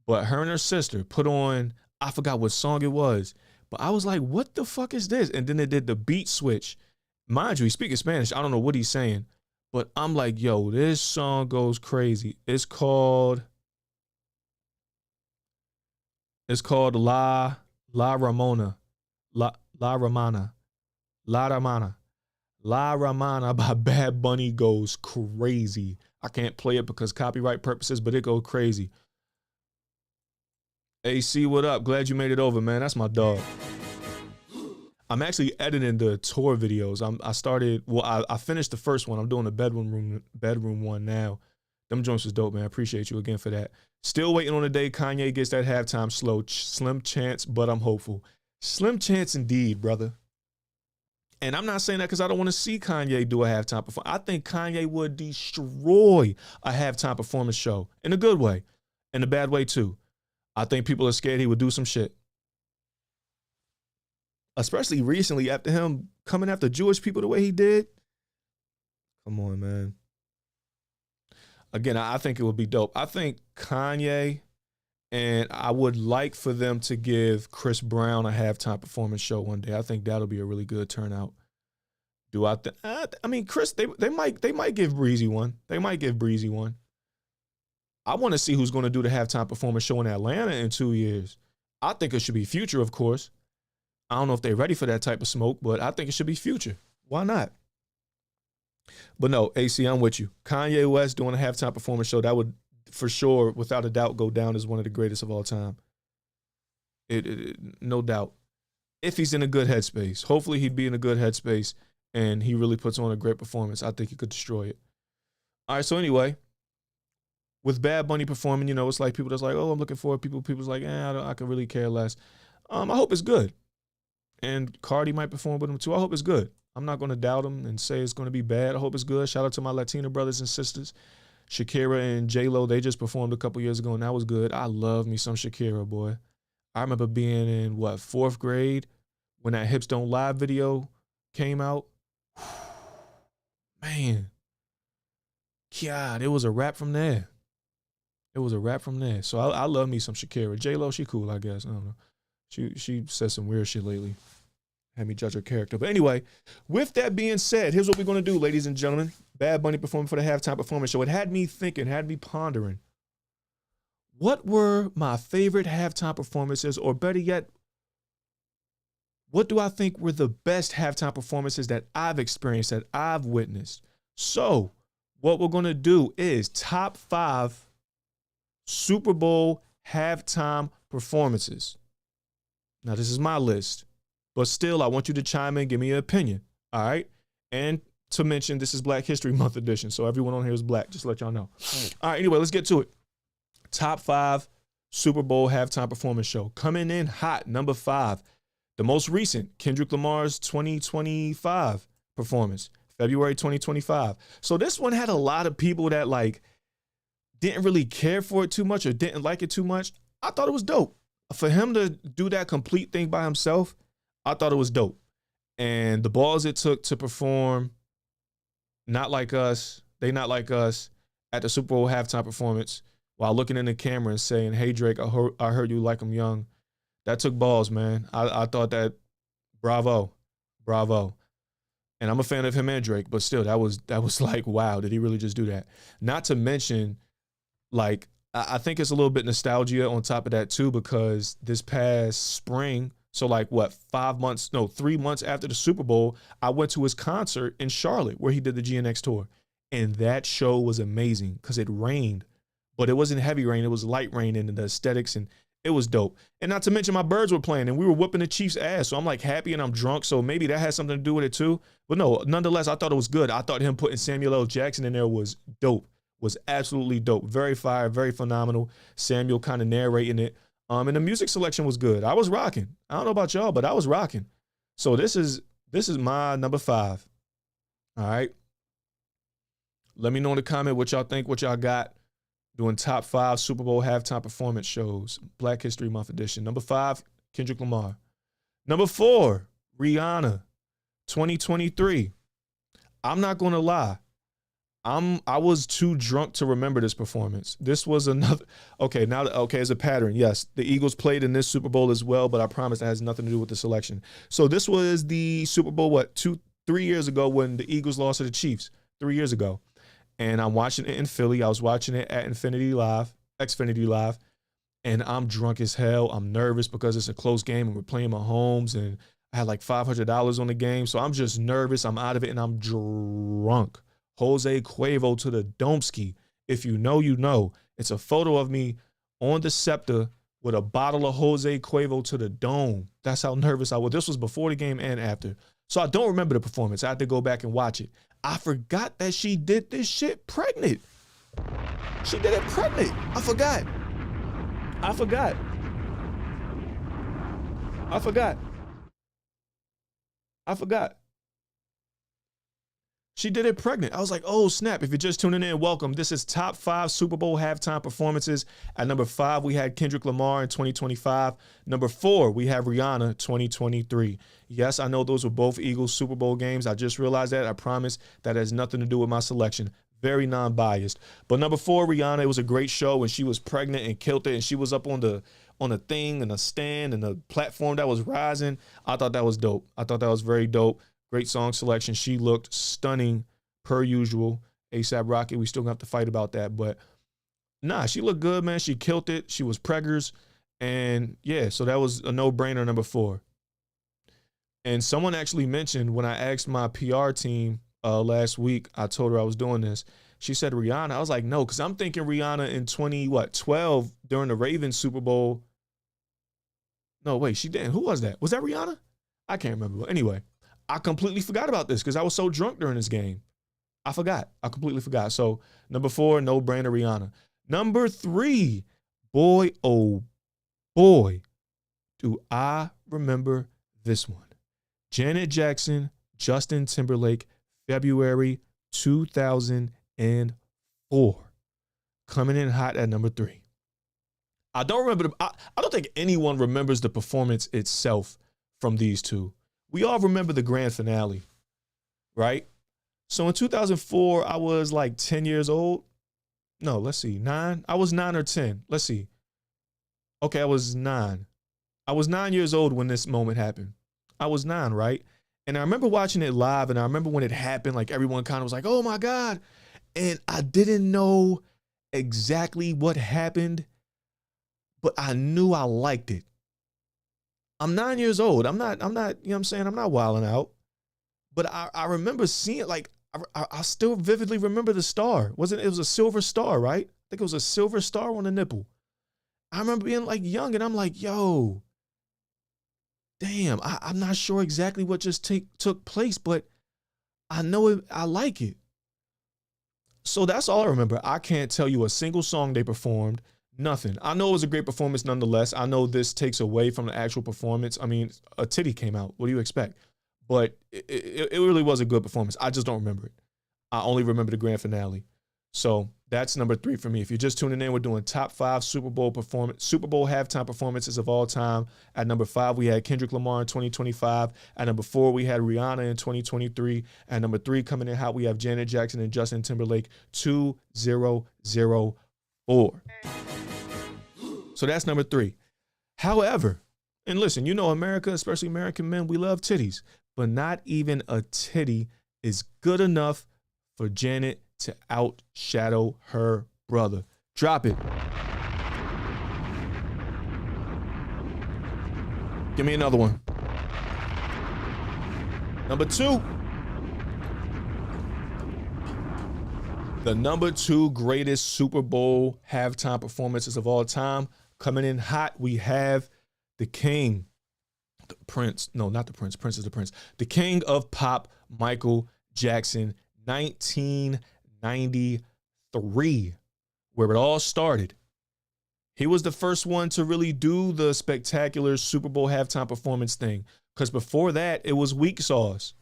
But her and her sister put on, I forgot what song it was. But I was like, what the fuck is this? And then they did the beat switch. Mind you, he's speaking Spanish. I don't know what he's saying. But I'm like, yo, this song goes crazy. It's called La Ramona. La Ramana by Bad Bunny goes crazy. I can't play it because copyright purposes, but it goes crazy. AC, what up? Glad you made it over, man. That's my dog. I'm actually editing the tour videos. I finished the first one. I'm doing the bedroom one now. Them joints was dope, man. I appreciate you again for that. Still waiting on the day Kanye gets that halftime slow. Slim chance, but I'm hopeful. Slim chance indeed, brother. And I'm not saying that because I don't want to see Kanye do a halftime performance. I think Kanye would destroy a halftime performance show in a good way. in a bad way too. I think people are scared he would do some shit. Especially recently after him coming after Jewish people the way he did. Come on, man. Again, I think it would be dope. I think Kanye, and I would like for them to give Chris Brown a halftime performance show one day. I think that'll be a really good turnout. Do I think? I mean, Chris, they might give Breezy one. They might give Breezy one. I want to see who's going to do the halftime performance show in Atlanta in 2 years. I think it should be Future, of course. I don't know if they're ready for that type of smoke, but I think it should be Future. Why not? But no, AC, I'm with you. Kanye West doing a halftime performance show, that would for sure, without a doubt, go down as one of the greatest of all time. No doubt. If he's in a good headspace. Hopefully he'd be in a good headspace and he really puts on a great performance. I think he could destroy it. All right, so anyway, with Bad Bunny performing, you know, it's like people that's like, oh, I'm looking forward. People's like, I could really care less. I hope it's good. And Cardi might perform with him too. I hope it's good. I'm not going to doubt him and say it's going to be bad. I hope it's good. Shout out to my Latina brothers and sisters. Shakira and J-Lo, they just performed a couple years ago, and that was good. I love me some Shakira, boy. I remember being in, 4th grade when that Hips Don't Lie video came out. Man. God, it was a wrap from there. It was a wrap from there. So I love me some Shakira. J-Lo, she cool, I guess. I don't know. She said some weird shit lately. Had me judge her character. But anyway, with that being said, here's what we're going to do, ladies and gentlemen. Bad Bunny performing for the halftime performance show. It had me thinking, had me pondering. What were my favorite halftime performances, or better yet, what do I think were the best halftime performances that I've experienced, that I've witnessed? So what we're going to do is top 5 Super Bowl halftime performances. Now, this is my list, but still, I want you to chime in, give me your opinion, all right? And to mention, this is Black History Month edition, so everyone on here is black, just to let y'all know. All right, anyway, let's get to it. Top 5 Super Bowl halftime performance show. Coming in hot, number 5, the most recent, Kendrick Lamar's 2025 performance, February 2025. So this one had a lot of people that, like, didn't really care for it too much or didn't like it too much. I thought it was dope. For him to do that complete thing by himself, I thought it was dope. And the balls it took to perform Not Like Us, They Not Like Us at the Super Bowl halftime performance while looking in the camera and saying, hey, Drake, I heard you like him young. That took balls, man. I thought that, bravo. And I'm a fan of him and Drake, but still, that was like, wow, did he really just do that? Not to mention, like, I think it's a little bit nostalgia on top of that too, because this past spring, so like 3 months after the Super Bowl, I went to his concert in Charlotte where he did the GNX tour. And that show was amazing because it rained, but it wasn't heavy rain. It was light rain, and the aesthetics, and it was dope. And not to mention my Birds were playing and we were whooping the Chiefs' ass. So I'm like happy and I'm drunk. So maybe that has something to do with it too. But no, nonetheless, I thought it was good. I thought him putting Samuel L. Jackson in there was dope. Was absolutely dope. Very fire, very phenomenal. Samuel kind of narrating it. And the music selection was good. I was rocking. I don't know about y'all, but I was rocking. So this is my number 5. All right. Let me know in the comment what y'all think, what y'all got. Doing top 5 Super Bowl halftime performance shows. Black History Month edition. Number 5, Kendrick Lamar. Number 4, Rihanna, 2023. I'm not going to lie. I was too drunk to remember this performance. This was another, it's a pattern. Yes, the Eagles played in this Super Bowl as well, but I promise that has nothing to do with the selection. So this was the Super Bowl, 3 years ago when the Eagles lost to the Chiefs, 3 years ago. And I'm watching it in Philly. I was watching it at Xfinity Live, and I'm drunk as hell. I'm nervous because it's a close game and we're playing Mahomes, and I had like $500 on the game. So I'm just nervous. I'm out of it and I'm drunk. Jose Cuervo to the Domski. If you know, you know. It's a photo of me on the Scepter with a bottle of Jose Cuervo to the dome. That's how nervous I was. This was before the game and after. So I don't remember the performance. I had to go back and watch it. I forgot that she did this shit pregnant. She did it pregnant. I forgot. She did it pregnant. I was like, oh, snap. If you're just tuning in, welcome. This is top 5 Super Bowl halftime performances. At number 5, we had Kendrick Lamar in 2025. Number 4, we have Rihanna 2023. Yes, I know those were both Eagles Super Bowl games. I just realized that. I promise that has nothing to do with my selection. Very non-biased. But number 4, Rihanna, it was a great show, and she was pregnant and killed it, and she was up on the thing and a stand and the platform that was rising. I thought that was dope. I thought that was very dope. Great song selection. She looked stunning per usual. ASAP Rocky, we still gonna have to fight about that. But nah, she looked good, man. She killed it. She was preggers. And yeah, so that was a no-brainer, number 4. And someone actually mentioned when I asked my PR team last week, I told her I was doing this. She said Rihanna. I was like, no, because I'm thinking Rihanna in 2012 during the Ravens Super Bowl. No, wait, she didn't. Who was that? Was that Rihanna? I can't remember. But anyway, I completely forgot about this because I was so drunk during this game. I forgot. I completely forgot. So number 4, no-brainer, Rihanna. Number 3, boy, oh boy, do I remember this one. Janet Jackson, Justin Timberlake, February 2004. Coming in hot at number 3. I don't remember. I don't think anyone remembers the performance itself from these two. We all remember the grand finale, right? So in 2004, I was like 10 years old. No, let's see, 9. I was 9 or 10. Let's see. Okay, I was 9. I was 9 years old when this moment happened. I was 9, right? And I remember watching it live, and I remember when it happened, like everyone kind of was like, oh my God. And I didn't know exactly what happened, but I knew I liked it. I'm 9 years old. I'm not, you know what I'm saying? I'm not wilding out. But I remember seeing, like, I still vividly remember the star. It was a silver star, right? I think it was a silver star on the nipple. I remember being like young, and I'm like, yo, damn, I'm not sure exactly what just took place, but I know it, I like it. So that's all I remember. I can't tell you a single song they performed. Nothing. I know it was a great performance nonetheless. I know this takes away from the actual performance. I mean, a titty came out. What do you expect? But it really was a good performance. I just don't remember it. I only remember the grand finale. So that's number 3 for me. If you're just tuning in, we're doing top 5 Super Bowl halftime performances of all time. At number 5, we had Kendrick Lamar in 2025. At number 4, we had Rihanna in 2023. At number 3, coming in hot, we have Janet Jackson and Justin Timberlake 2004. So that's number 3. However, and listen, you know America, especially American men, we love titties. But not even a titty is good enough for Janet to outshadow her brother. Drop it. Give me another one. Number 2. The number 2 greatest Super Bowl halftime performances of all time. Coming in hot, we have the king, the prince. No, not the prince. Prince is the prince. The king of pop, Michael Jackson, 1993, where it all started. He was the first one to really do the spectacular Super Bowl halftime performance thing. Because before that, it was Weak Sauce.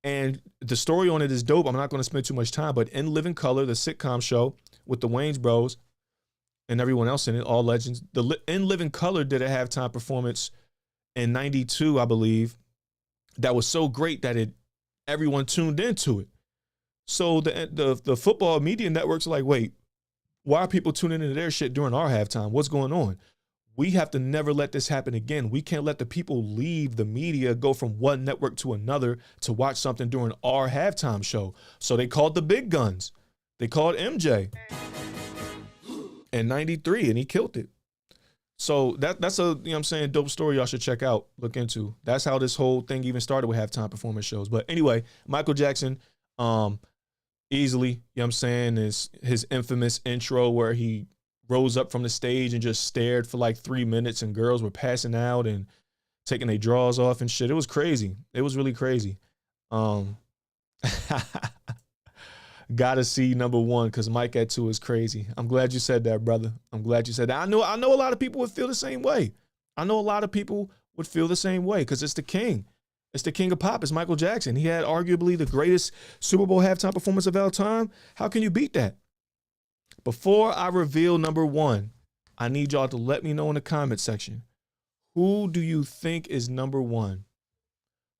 And the story on it is dope. I'm not going to spend too much time, but In Living Color, the sitcom show with the Wayans Bros and everyone else in it, all legends. In Living Color did a halftime performance in 92, I believe, that was so great that everyone tuned into it. So the football media networks are like, wait, why are people tuning into their shit during our halftime? What's going on? We have to never let this happen again. We can't let the people leave the media, go from one network to another to watch something during our halftime show. So they called the big guns. They called MJ in 93, and he killed it. So that's a, you know what I'm saying, dope story y'all should check out, look into. That's how this whole thing even started with halftime performance shows. But anyway, Michael Jackson, easily, you know what I'm saying, is his infamous intro where he rose up from the stage and just stared for like 3 minutes, and girls were passing out and taking their drawers off and shit. It was crazy. It was really crazy. Gotta see number 1 because Mike at 2 is crazy. I'm glad you said that, brother. I'm glad you said that. I know a lot of people would feel the same way. I know a lot of people would feel the same way because it's the king. It's the king of pop. It's Michael Jackson. He had arguably the greatest Super Bowl halftime performance of all time. How can you beat that? Before I reveal number one, I need y'all to let me know in the comment section. Who do you think is number one?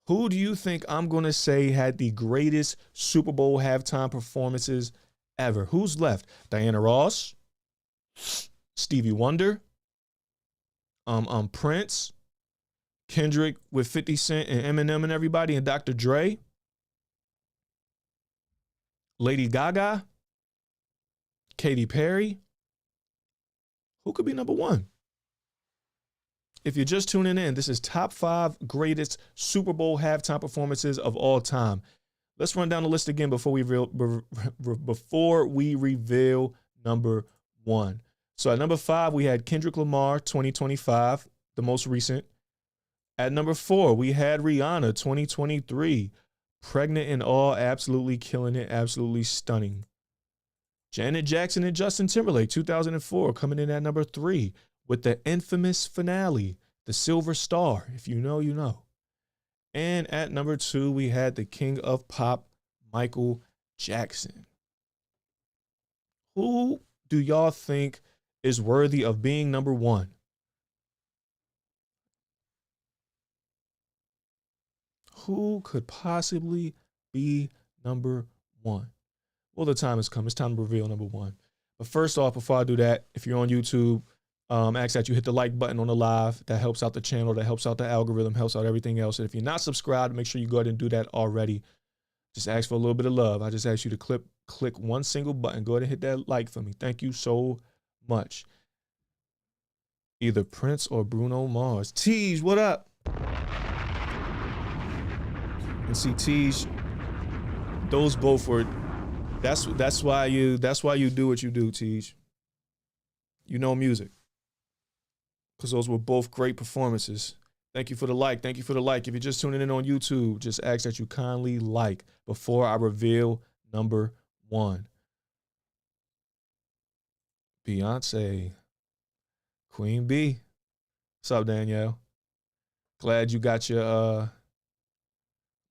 Who do you think I'm going to say had the greatest Super Bowl halftime performances ever? Who's left? Diana Ross, Stevie Wonder, Prince, Kendrick with 50 Cent and Eminem and everybody, and Dr. Dre, Lady Gaga, Katy Perry. Who could be number one? If you're just tuning in, this is top 5 greatest Super Bowl halftime performances of all time. Let's run down the list again before we reveal number one. So at number 5, we had Kendrick Lamar, 2025, the most recent. At number 4, we had Rihanna, 2023, Pregnant and All, absolutely killing it, absolutely stunning. Janet Jackson and Justin Timberlake, 2004, coming in at number 3 with the infamous finale, The Silver Star. If you know, you know. And at number 2, we had the king of pop, Michael Jackson. Who do y'all think is worthy of being number one? Who could possibly be number one? Well, the time has come. It's time to reveal number one. But first off, before I do that, if you're on YouTube, ask that you hit the like button on the live. That helps out the channel. That helps out the algorithm, helps out everything else. And if you're not subscribed, make sure you go ahead and do that already. Just ask for a little bit of love. I just ask you to click one single button. Go ahead and hit that like for me. Thank you so much. Either Prince or Bruno Mars. Teej, what up? And see, Teej, those both were. That's why you do what you do, Teej. You know music. Because those were both great performances. Thank you for the like. Thank you for the like. If you're just tuning in on YouTube, just ask that you kindly like before I reveal number one. Beyonce. Queen B. What's up, Danielle? Glad you got your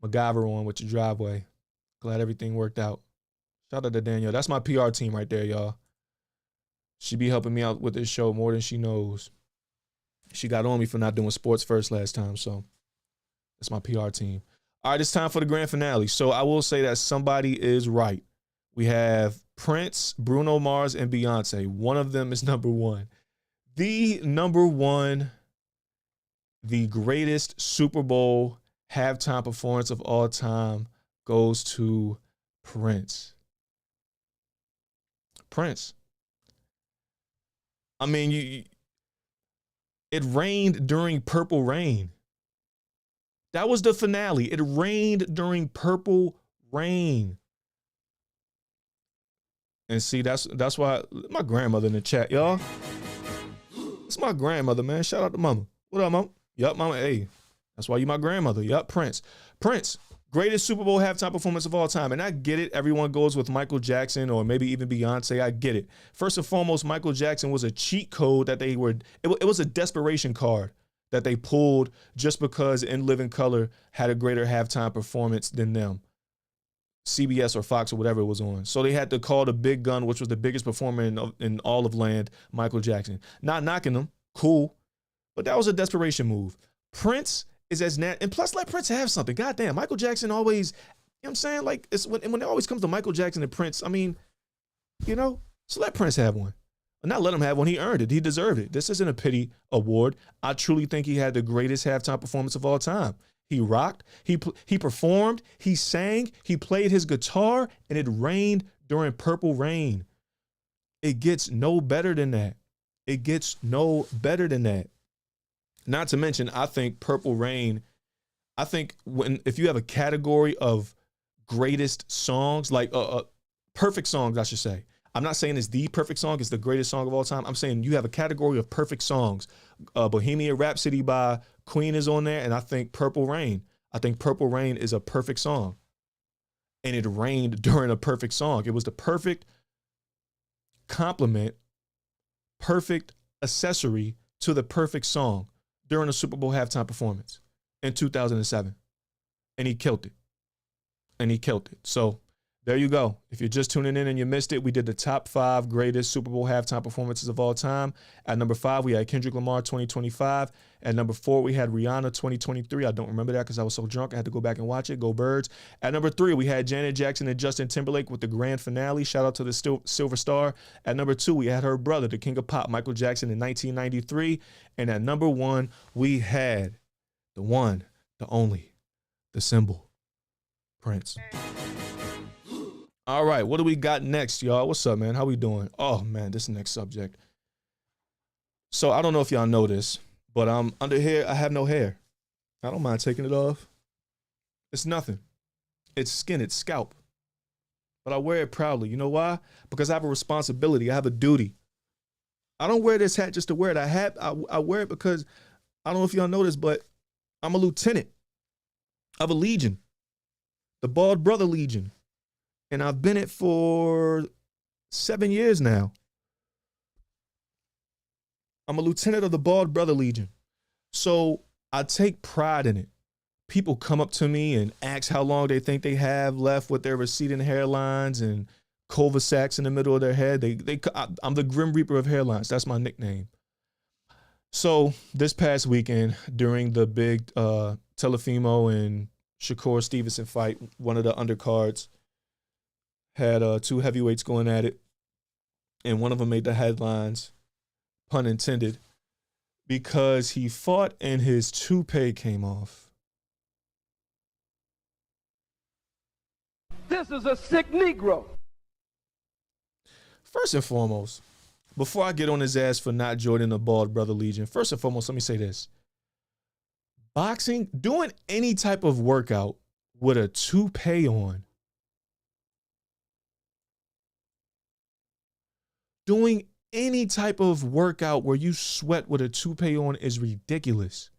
MacGyver on with your driveway. Glad everything worked out. Shout out to Danielle. That's my PR team right there, y'all. She be helping me out with this show more than she knows. She got on me for not doing sports first last time, so that's my PR team. All right, it's time for the grand finale. So I will say that somebody is right. We have Prince, Bruno Mars, and Beyonce. One of them is number one. The number one, the greatest Super Bowl halftime performance of all time goes to Prince. Prince. I mean, it rained during Purple Rain. That was the finale. It rained during Purple Rain. And see, that's why my grandmother in the chat, y'all. It's my grandmother, man. Shout out to mama. What up, mama? Yup, mama. Hey, that's why you my grandmother. Yup, Prince. Prince, greatest Super Bowl halftime performance of all time. And I get it. Everyone goes with Michael Jackson or maybe even Beyonce. I get it. First and foremost, Michael Jackson was a cheat code that they were, it was a desperation card that they pulled just because In Living Color had a greater halftime performance than them. CBS or Fox or whatever it was on. So they had to call the big gun, which was the biggest performer in all of land, Michael Jackson. Not knocking him, cool, but that was a desperation move. Prince is as and plus let Prince have something. Goddamn, Michael Jackson always, you know what I'm saying? Like it's when it always comes to Michael Jackson and Prince, I mean, you know, so let Prince have one. Not let him have one. He earned it. He deserved it. This isn't a pity award. I truly think he had the greatest halftime performance of all time. He rocked, he performed, he sang, he played his guitar, and it rained during Purple Rain. It gets no better than that. It gets no better than that. Not to mention, I think Purple Rain, I think if you have a category of greatest songs, like perfect songs, I should say. I'm not saying it's the perfect song, it's the greatest song of all time. I'm saying you have a category of perfect songs. Bohemian Rhapsody by Queen is on there, and I think Purple Rain. I think Purple Rain is a perfect song. And it rained during a perfect song. It was the perfect complement, perfect accessory to the perfect song during a Super Bowl halftime performance in 2007. and he killed it. And he killed it. So there you go. If you're just tuning in and you missed it, we did the top 5 greatest Super Bowl halftime performances of all time. At number 5, we had Kendrick Lamar 2025. At number 4, we had Rihanna 2023. I don't remember that because I was so drunk. I had to go back and watch it. Go Birds. At number 3, we had Janet Jackson and Justin Timberlake with the grand finale. Shout out to the Silver Star. At number 2, we had her brother, the king of pop, Michael Jackson in 1993. And at number 1, we had the one, the only, the symbol, Prince. All right, what do we got next, y'all? What's up, man? How we doing? Oh, man, this next subject. So I don't know if y'all know this, but under here, I have no hair. I don't mind taking it off. It's nothing. It's skin, it's scalp. But I wear it proudly. You know why? Because I have a responsibility. I have a duty. I don't wear this hat just to wear it. I wear it because, I don't know if y'all know this, but I'm a lieutenant of a legion, the Bald Brother Legion. And I've been it for 7 years now. I'm a lieutenant of the Bald Brother Legion. So I take pride in it. People come up to me and ask how long they think they have left with their receding hairlines and cul-de-sacs in the middle of their head. I'm the Grim Reaper of hairlines. That's my nickname. So this past weekend, during the big Telefimo and Shakur Stevenson fight, one of the undercards, had 2 heavyweights going at it, and one of them made the headlines, pun intended, because he fought and his toupee came off. This is a sick Negro. First and foremost, before I get on his ass for not joining the Bald Brother Legion, first and foremost, let me say this. Boxing, doing any type of workout with a toupee on, doing any type of workout where you sweat with a toupee on is ridiculous.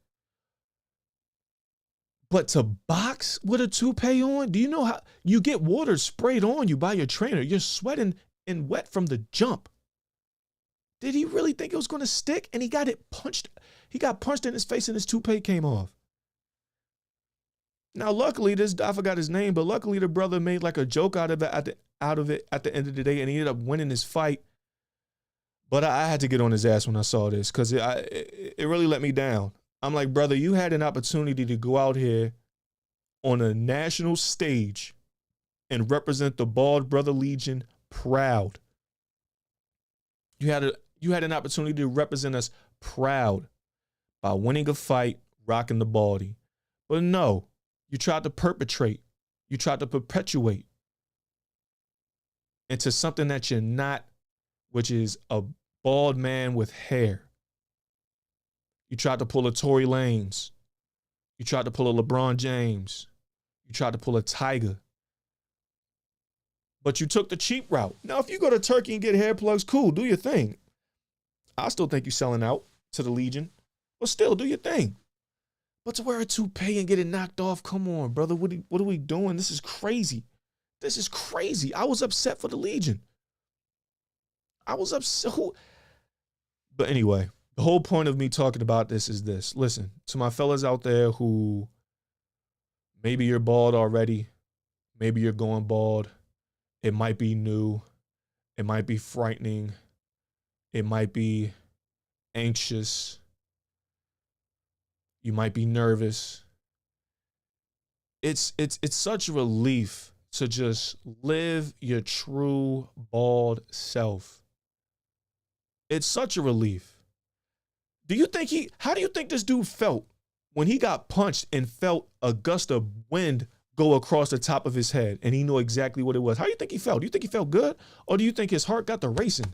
But to box with a toupee on, do you know how you get water sprayed on you by your trainer? You're sweating and wet from the jump. Did he really think it was going to stick? And he got it punched. He got punched in his face and his toupee came off. Now, luckily, I forgot his name, but luckily the brother made like a joke out of it at the end of the day, and he ended up winning his fight. But I had to get on his ass when I saw this because it really let me down. I'm like, brother, you had an opportunity to go out here on a national stage and represent the Bald Brother Legion proud. You had an opportunity to represent us proud by winning a fight, rocking the baldy. But no, you tried to perpetrate. You tried to perpetuate into something that you're not, which is a bald man with hair. You tried to pull a Tory Lanez. You tried to pull a LeBron James. You tried to pull a Tiger. But you took the cheap route. Now, if you go to Turkey and get hair plugs, cool, do your thing. I still think you're selling out to the Legion. But still, do your thing. But to wear a toupee and get it knocked off, come on, brother. What are we doing? This is crazy. This is crazy. I was upset for the Legion. I was upset. But anyway, the whole point of me talking about this is this. Listen, to my fellas out there who maybe you're bald already, maybe you're going bald. It might be new. It might be frightening. It might be anxious. You might be nervous. It's such a relief to just live your true bald self. It's such a relief. How do you think this dude felt when he got punched and felt a gust of wind go across the top of his head and he knew exactly what it was? How do you think he felt? Do you think he felt good? Or do you think his heart got to racing?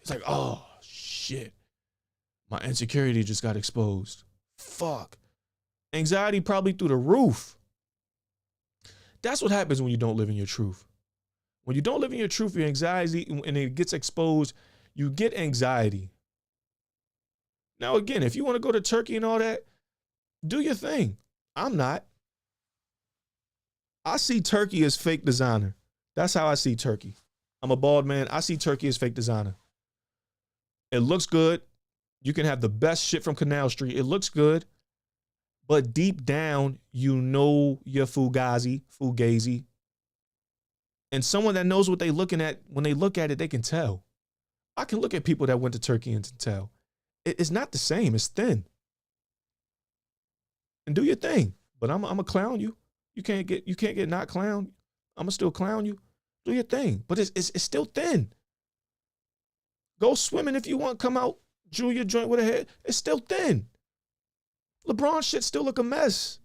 He's like, oh, shit. My insecurity just got exposed. Fuck. Anxiety probably through the roof. That's what happens when you don't live in your truth. When you don't live in your truth, your anxiety, and it gets exposed, you get anxiety. Now, again, if you want to go to Turkey and all that, do your thing. I'm not. I see Turkey as fake designer. That's how I see Turkey. I'm a bald man. I see Turkey as fake designer. It looks good. You can have the best shit from Canal Street. It looks good. but deep down, you know you're fugazi. And someone that knows what they're looking at, when they look at it, they can tell. I can look at people that went to Turkey and tell. It's not the same. It's thin. And do your thing. But I'm gonna clown you. You can't get not clown. I'm gonna still clown you. Do your thing. But it's still thin. Go swimming if you want. Come out, junior joint with a head. It's still thin. LeBron shit still look a mess.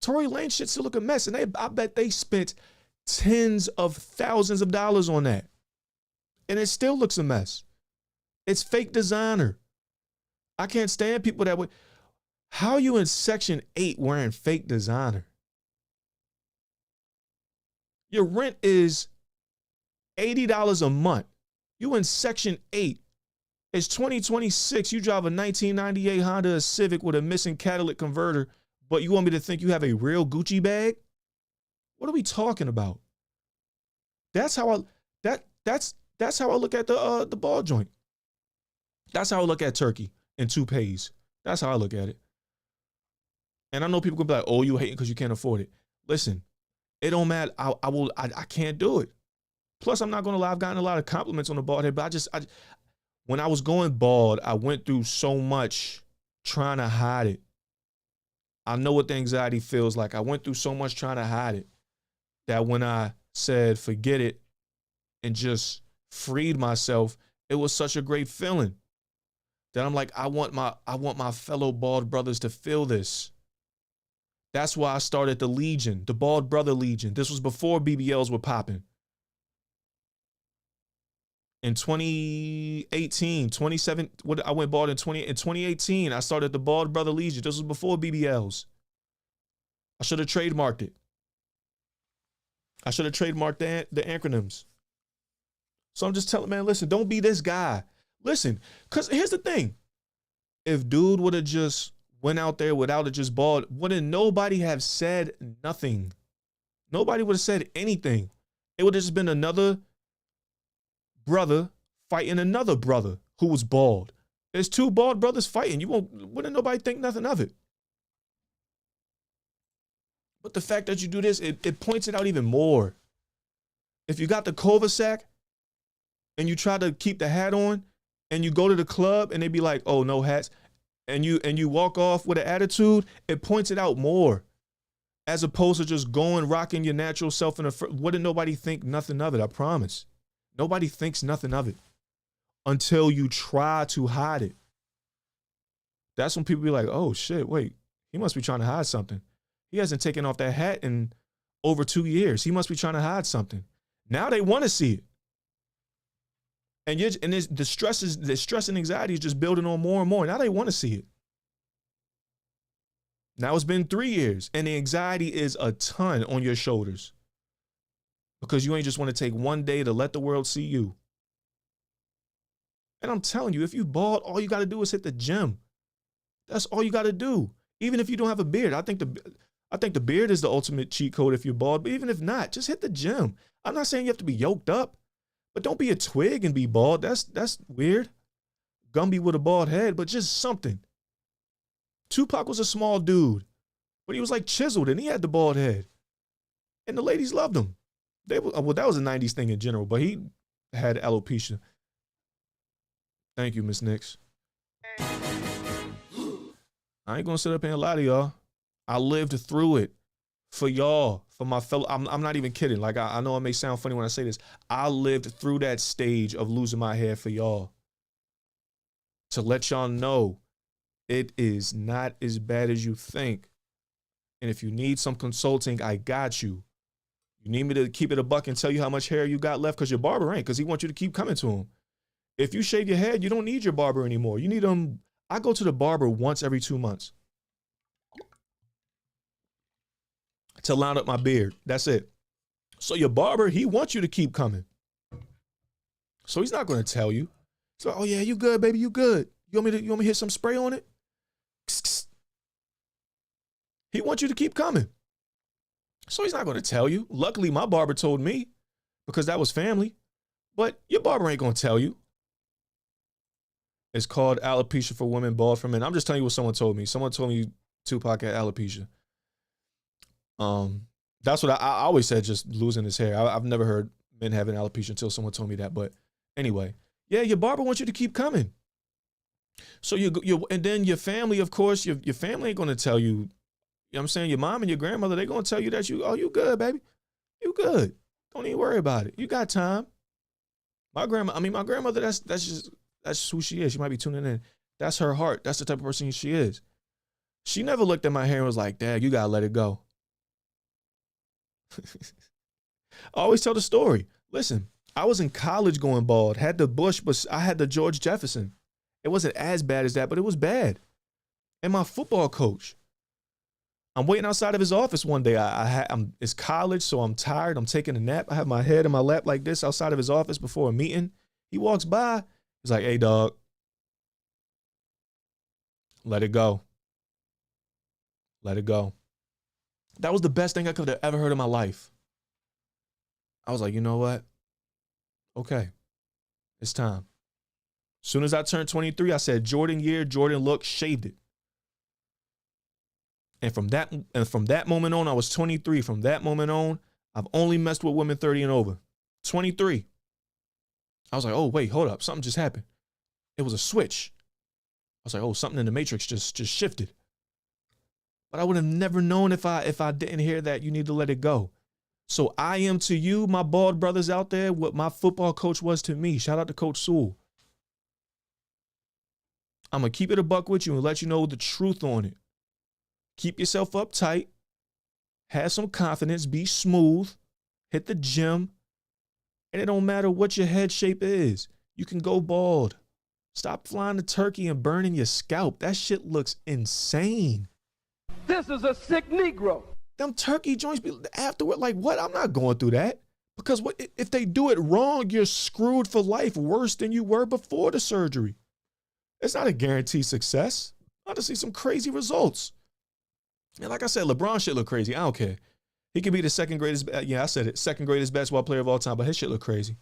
Tory Lane shit still look a mess. And I bet they spent tens of thousands of dollars on that. And it still looks a mess. It's fake designer. I can't stand people that way. How are you in Section 8 wearing fake designer? Your rent is $80 a month. You in Section 8. It's 2026. You drive a 1998 Honda Civic with a missing catalytic converter, but you want me to think you have a real Gucci bag? What are we talking about? That's how I look at the ball joint. That's how I look at turkey and toupees. That's how I look at it. And I know people could be like, "Oh, you hating because you can't afford it." Listen, it don't matter. I can't do it. Plus, I'm not gonna lie. I've gotten a lot of compliments on the bald head, but when I was going bald, I went through so much trying to hide it. I know what the anxiety feels like. I went through so much trying to hide it that when I said forget it and just freed myself, it was such a great feeling that I'm like, I want my fellow bald brothers to feel this. That's why I started the Legion, the Bald Brother Legion. This was before BBLs were popping. In 2018, 27, I went bald in 2018. I started the Bald Brother Legion. This was before BBLs. I should have trademarked it. I should have trademarked the acronyms. So I'm just telling, man, listen, don't be this guy. Listen, because here's the thing. If dude would have just went out there without it just bald, wouldn't nobody have said nothing? Nobody would have said anything. It would have just been another brother fighting another brother who was bald. There's two bald brothers fighting. Wouldn't nobody think nothing of it? But the fact that you do this, it points it out even more. If you got the Kovac and you try to keep the hat on and you go to the club and they be like, "Oh, no hats," and you walk off with an attitude, it points it out more. As opposed to just going, rocking your natural self wouldn't nobody think nothing of it, I promise. Nobody thinks nothing of it until you try to hide it. That's when people be like, "Oh shit, wait, he must be trying to hide something. He hasn't taken off that hat in over 2 years. He must be trying to hide something." Now they want to see it. And the stress and anxiety is just building on more and more. Now they want to see it. Now it's been 3 years and the anxiety is a ton on your shoulders because you ain't just want to take one day to let the world see you. And I'm telling you, if you bald, all you got to do is hit the gym. That's all you got to do. Even if you don't have a beard, I think the beard is the ultimate cheat code if you're bald. But even if not, just hit the gym. I'm not saying you have to be yoked up, but don't be a twig and be bald. That's weird. Gumby with a bald head, but just something. Tupac was a small dude, but he was like chiseled and he had the bald head. And the ladies loved him. That was a 90s thing in general, but he had alopecia. Thank you, Miss Nix. I ain't gonna sit up here and lie to y'all. I lived through it for y'all, for my fellow. I'm not even kidding. Like, I know it may sound funny when I say this. I lived through that stage of losing my hair for y'all. To let y'all know, it is not as bad as you think. And if you need some consulting, I got you. You need me to keep it a buck and tell you how much hair you got left because your barber ain't, because he wants you to keep coming to him. If you shave your head, you don't need your barber anymore. You need him. I go to the barber once every 2 months to line up my beard. That's it. So your barber, he wants you to keep coming. So he's not going to tell you. So, "Oh yeah, you good, baby, you good. You want me to hit some spray on it?" He wants you to keep coming. So he's not going to tell you. Luckily, my barber told me because that was family. But your barber ain't going to tell you. It's called alopecia for women, bald for men. I'm just telling you what someone told me. Someone told me Tupac had alopecia. That's what I always said, just losing his hair. I've never heard men having alopecia until someone told me that. But anyway, yeah, your barber wants you to keep coming. So and then your family, of course, your family ain't gonna tell you, you know what I'm saying? Your mom and your grandmother, they gonna tell you that you good, baby. You good. Don't even worry about it. You got time. My grandmother, that's who she is. She might be tuning in. That's her heart. That's the type of person she is. She never looked at my hair and was like, Dad, you gotta let it go. I always tell the story. Listen, I was in college going bald, had the bush, but I had the George Jefferson. It wasn't as bad as that, but it was bad. And my football coach, I'm waiting outside of his office one day. It's college, so I'm tired. I'm taking a nap. I have my head in my lap like this outside of his office before a meeting. He walks by. He's like, hey, dog, let it go. Let it go. That was the best thing I could have ever heard in my life. I was like, you know what? Okay, it's time. As soon as I turned 23, I said, Jordan year, Jordan look, shaved it. And from that moment on, I was 23. From that moment on, I've only messed with women 30 and over. 23. I was like, oh, wait, hold up. Something just happened. It was a switch. I was like, oh, something in the matrix just shifted. But I would have never known if I didn't hear that you need to let it go. So I am to you, my bald brothers out there, what my football coach was to me. Shout out to Coach Sewell. I'm going to keep it a buck with you and let you know the truth on it. Keep yourself uptight. Have some confidence. Be smooth. Hit the gym. And it don't matter what your head shape is. You can go bald. Stop flying to Turkey and burning your scalp. That shit looks insane. This is a sick Negro. Them turkey joints be afterward. Like, what? I'm not going through that. Because what if they do it wrong, you're screwed for life, worse than you were before the surgery. It's not a guaranteed success. I want to see some crazy results. And like I said, LeBron shit look crazy. I don't care. He could be the second greatest, yeah, I said it, second greatest basketball player of all time, but his shit look crazy.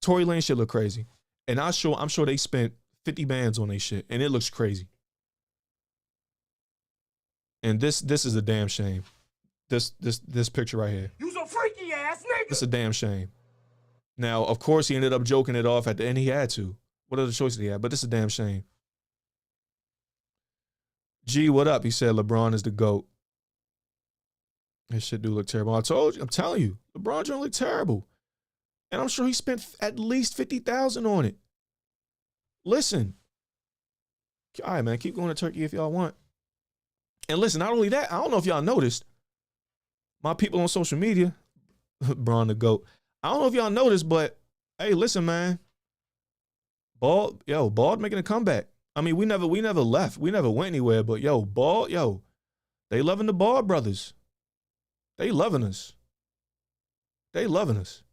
Tory Lane shit look crazy. And I'm sure they spent 50 bands on their shit, and it looks crazy. And this is a damn shame. This picture right here. You's a freaky ass nigga. This is a damn shame. Now, of course, he ended up joking it off at the end. He had to. What other choices he had? But this is a damn shame. G, what up? He said LeBron is the GOAT. His shit do look terrible. I told you, I'm telling you, LeBron don't look terrible. And I'm sure he spent at least $50,000 on it. Listen. All right, man, keep going to Turkey if y'all want. And listen, not only that, I don't know if y'all noticed, my people on social media, Bron the GOAT, I don't know if y'all noticed, but hey, listen, man. Bald making a comeback. I mean, we never left. We never went anywhere, but Bald, they loving the Bald brothers. They loving us. They loving us.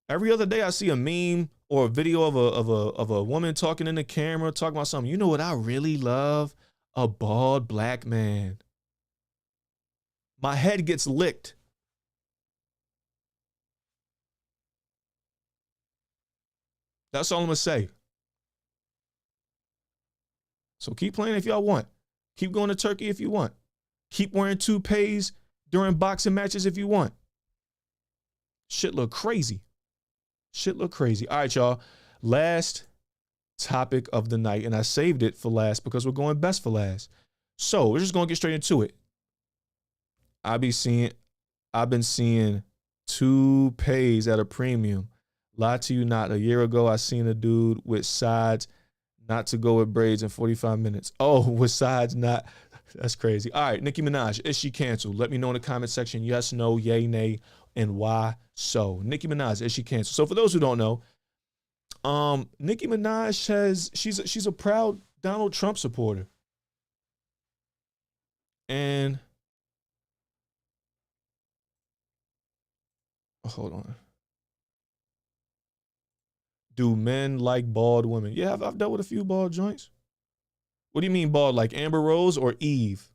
Every other day I see a meme or a video of a woman talking in the camera, talking about something. You know what I really love? A bald black man. My head gets licked. That's all I'm going to say. So keep playing if y'all want. Keep going to Turkey if you want. Keep wearing toupees during boxing matches if you want. Shit look crazy. Shit look crazy. All right, y'all. Last topic of the night, and I saved it for last because we're going best for last. So we're just going to get straight into it. I've been seeing toupees at a premium. Lie to you not. A year ago, I seen a dude with sides not to go with braids in 45 minutes. Oh, with sides not. That's crazy. All right, Nicki Minaj, is she canceled? Let me know in the comment section. Yes, no, yay, nay, and why so. Nicki Minaj, is she canceled? So for those who don't know, Nicki Minaj she's a proud Donald Trump supporter. And hold on. Do men like bald women? Yeah, I've dealt with a few bald joints. What do you mean bald? Like Amber Rose or Eve?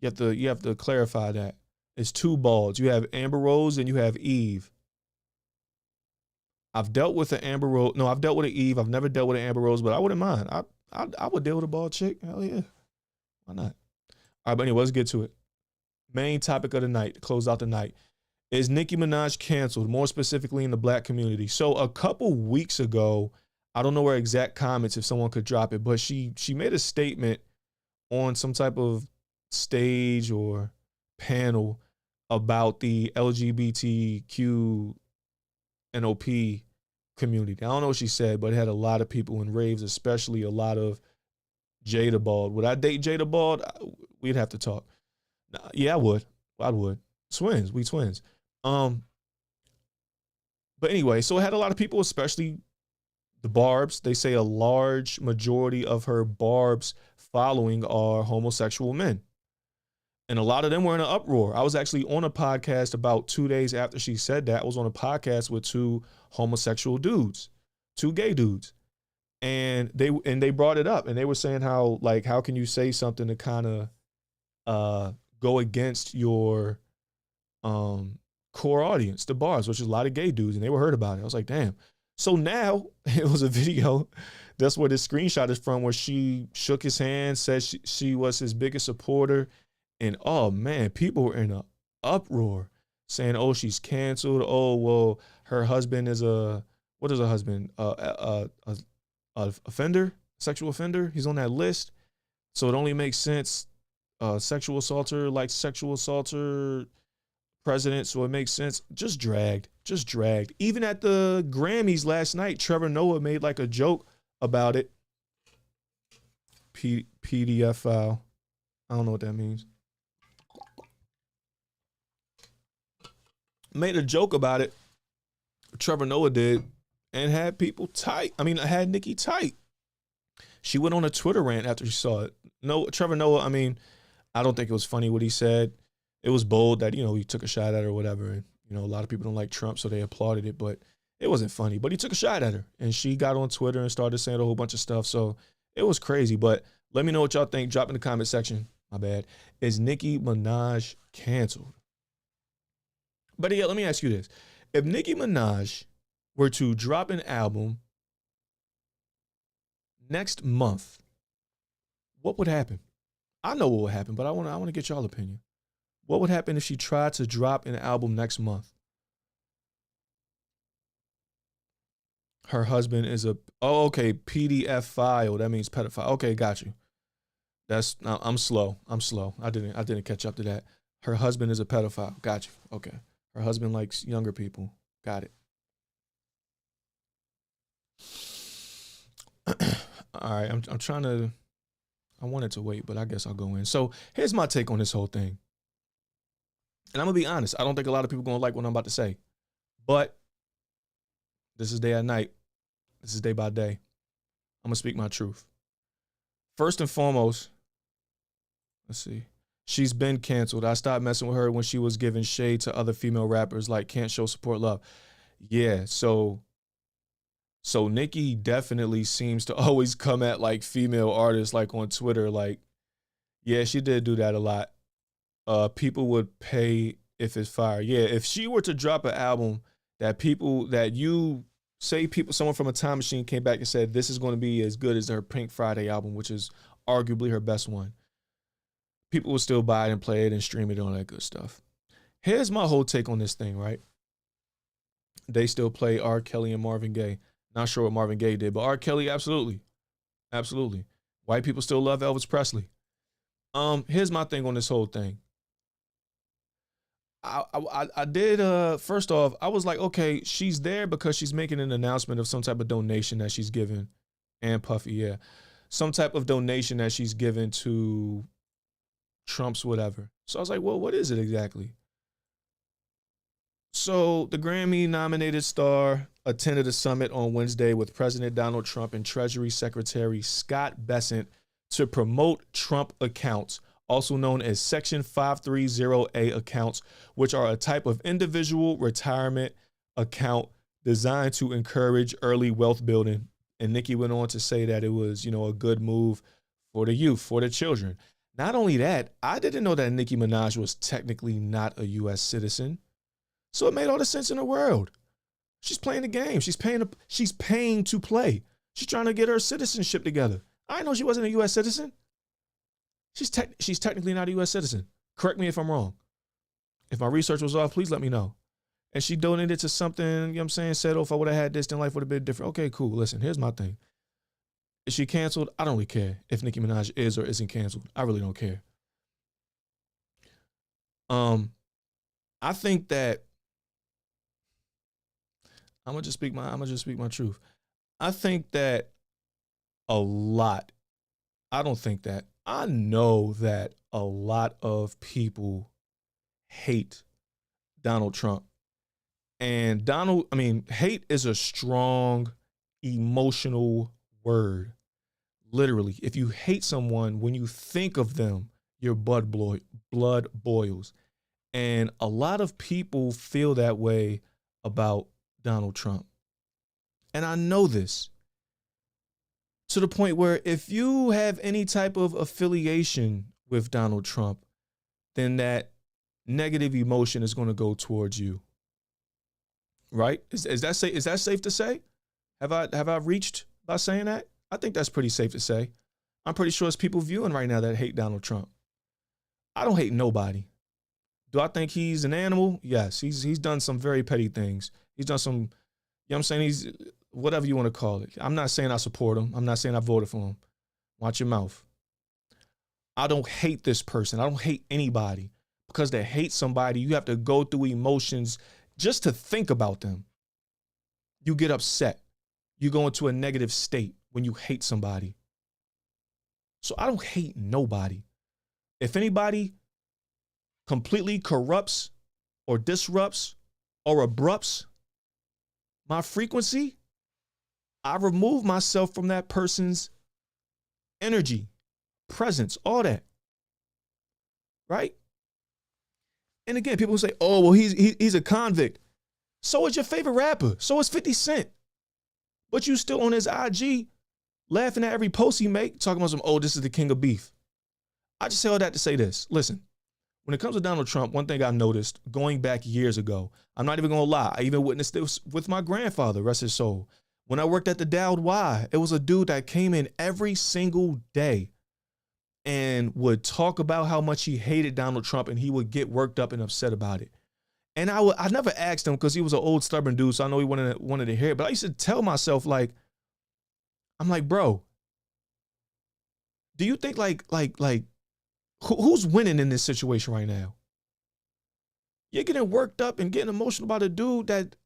You have to clarify that. It's two balds. You have Amber Rose and you have Eve. I've dealt with an Amber Rose. No, I've dealt with an Eve. I've never dealt with an Amber Rose, but I wouldn't mind. I would deal with a bald chick. Hell yeah. Why not? All right, but anyway, let's get to it. Main topic of the night, to close out the night. Is Nicki Minaj canceled, more specifically in the black community? So a couple weeks ago, I don't know where exact comments, if someone could drop it, but she made a statement on some type of stage or panel about the LGBTQ NOP community. I don't know what she said, but it had a lot of people in raves, especially a lot of Jada Bald. Would I date Jada Bald? We'd have to talk. Yeah, I would. I would. Twins. We twins. But anyway, so it had a lot of people, especially the Barbs. They say a large majority of her Barbs following are homosexual men. And a lot of them were in an uproar. I was actually on a podcast about 2 days after she said that. I was on a podcast with two homosexual dudes, two gay dudes. And they brought it up, and they were saying how can you say something to kind of go against your core audience, the Barbs, which is a lot of gay dudes, and they were hurt about it. I was like, damn. So now it was a video. That's where this screenshot is from, where she shook his hand, said she was his biggest supporter. And oh man, people were in an uproar saying, oh, she's canceled. Oh, well, her husband is what is her husband? Offender, sexual offender. He's on that list. So it only makes sense. Sexual assaulter, like sexual assaulter president. So it makes sense. Just dragged. Even at the Grammys last night, Trevor Noah made like a joke about it. PDF file. I don't know what that means. Made a joke about it. Trevor Noah did, and had people tight. I had Nicki tight. She went on a Twitter rant after she saw it. No, Trevor Noah, I don't think it was funny what he said. It was bold that, he took a shot at her or whatever. And, a lot of people don't like Trump, so they applauded it, but it wasn't funny. But he took a shot at her, and she got on Twitter and started saying a whole bunch of stuff. So it was crazy. But let me know what y'all think. Drop in the comment section. My bad. Is Nicki Minaj canceled? But yeah, let me ask you this. If Nicki Minaj were to drop an album next month, what would happen? I know what would happen, but I want to get y'all opinion. What would happen if she tried to drop an album next month? Her husband is PDF file. That means pedophile. Okay, got you. I'm slow. I didn't catch up to that. Her husband is a pedophile. Got you. Okay. Her husband likes younger people. Got it. All right, I'm trying to, I wanted to wait, but I guess I'll go in. So here's my take on this whole thing. And I'm going to be honest. I don't think a lot of people are going to like what I'm about to say. But this is day and night. This is day by day. I'm going to speak my truth. First and foremost, let's see. She's been canceled. I stopped messing with her when she was giving shade to other female rappers like Can't Show Support Love. Yeah, so Nicki definitely seems to always come at like female artists like on Twitter. Like, yeah, she did do that a lot. People would pay if it's fire. Yeah, if she were to drop an album that someone from a time machine came back and said this is going to be as good as her Pink Friday album, which is arguably her best one, people will still buy it and play it and stream it and all that good stuff. Here's my whole take on this thing, right? They still play R. Kelly and Marvin Gaye. Not sure what Marvin Gaye did, but R. Kelly, absolutely. Absolutely. White people still love Elvis Presley. Here's my thing on this whole thing. I did, first off, I was like, okay, she's there because she's making an announcement of some type of donation that she's given. And Puffy, yeah. Some type of donation that she's given to Trump's whatever. So I was like, well, what is it exactly? So the Grammy-nominated star attended a summit on Wednesday with President Donald Trump and Treasury Secretary Scott Bessent to promote Trump accounts, also known as Section 530A accounts, which are a type of individual retirement account designed to encourage early wealth building. And Nicki went on to say that it was, a good move for the youth, for the children. Not only that, I didn't know that Nicki Minaj was technically not a U.S. citizen. So it made all the sense in the world. She's playing the game. She's paying to play. She's trying to get her citizenship together. I didn't know she wasn't a U.S. citizen. She's technically not a U.S. citizen. Correct me if I'm wrong. If my research was off, please let me know. And she donated to something, you know what I'm saying? Said, oh, if I would have had this, then life would have been different. Okay, cool. Listen, here's my thing. Is she canceled? I don't really care if Nicki Minaj is or isn't canceled. I really don't care. I think that I'm gonna just speak my truth. I think that a lot, I don't think that, I know that a lot of people hate Donald Trump. And hate is a strong emotional word. Literally, if you hate someone, when you think of them, your blood boils. And a lot of people feel that way about Donald Trump. And I know this to the point where if you have any type of affiliation with Donald Trump, then that negative emotion is going to go towards you. Right? Is that safe to say? Have I reached by saying that? I think that's pretty safe to say. I'm pretty sure it's people viewing right now that hate Donald Trump. I don't hate nobody. Do I think he's an animal? Yes, he's done some very petty things. He's done some, you know what I'm saying? He's whatever you want to call it. I'm not saying I support him. I'm not saying I voted for him. Watch your mouth. I don't hate this person. I don't hate anybody. Because to hate somebody, you have to go through emotions just to think about them. You get upset. You go into a negative state when you hate somebody. So I don't hate nobody. If anybody completely corrupts or disrupts or abrupts my frequency, I remove myself from that person's energy, presence, all that. Right? And again, people say, oh, well, he's a convict. So is your favorite rapper. So is 50 Cent. But you still on his IG laughing at every post he make, talking about some, oh, this is the king of beef. I just say all that to say this. Listen, when it comes to Donald Trump, one thing I've noticed going back years ago, I'm not even going to lie. I even witnessed this with my grandfather, rest his soul. When I worked at the Dowd Y, it was a dude that came in every single day and would talk about how much he hated Donald Trump, and he would get worked up and upset about it. And I never asked him because he was an old stubborn dude, so I know he wanted to hear it. But I used to tell myself, like, I'm like, bro, do you think who's winning in this situation right now? You're getting worked up and getting emotional about a dude that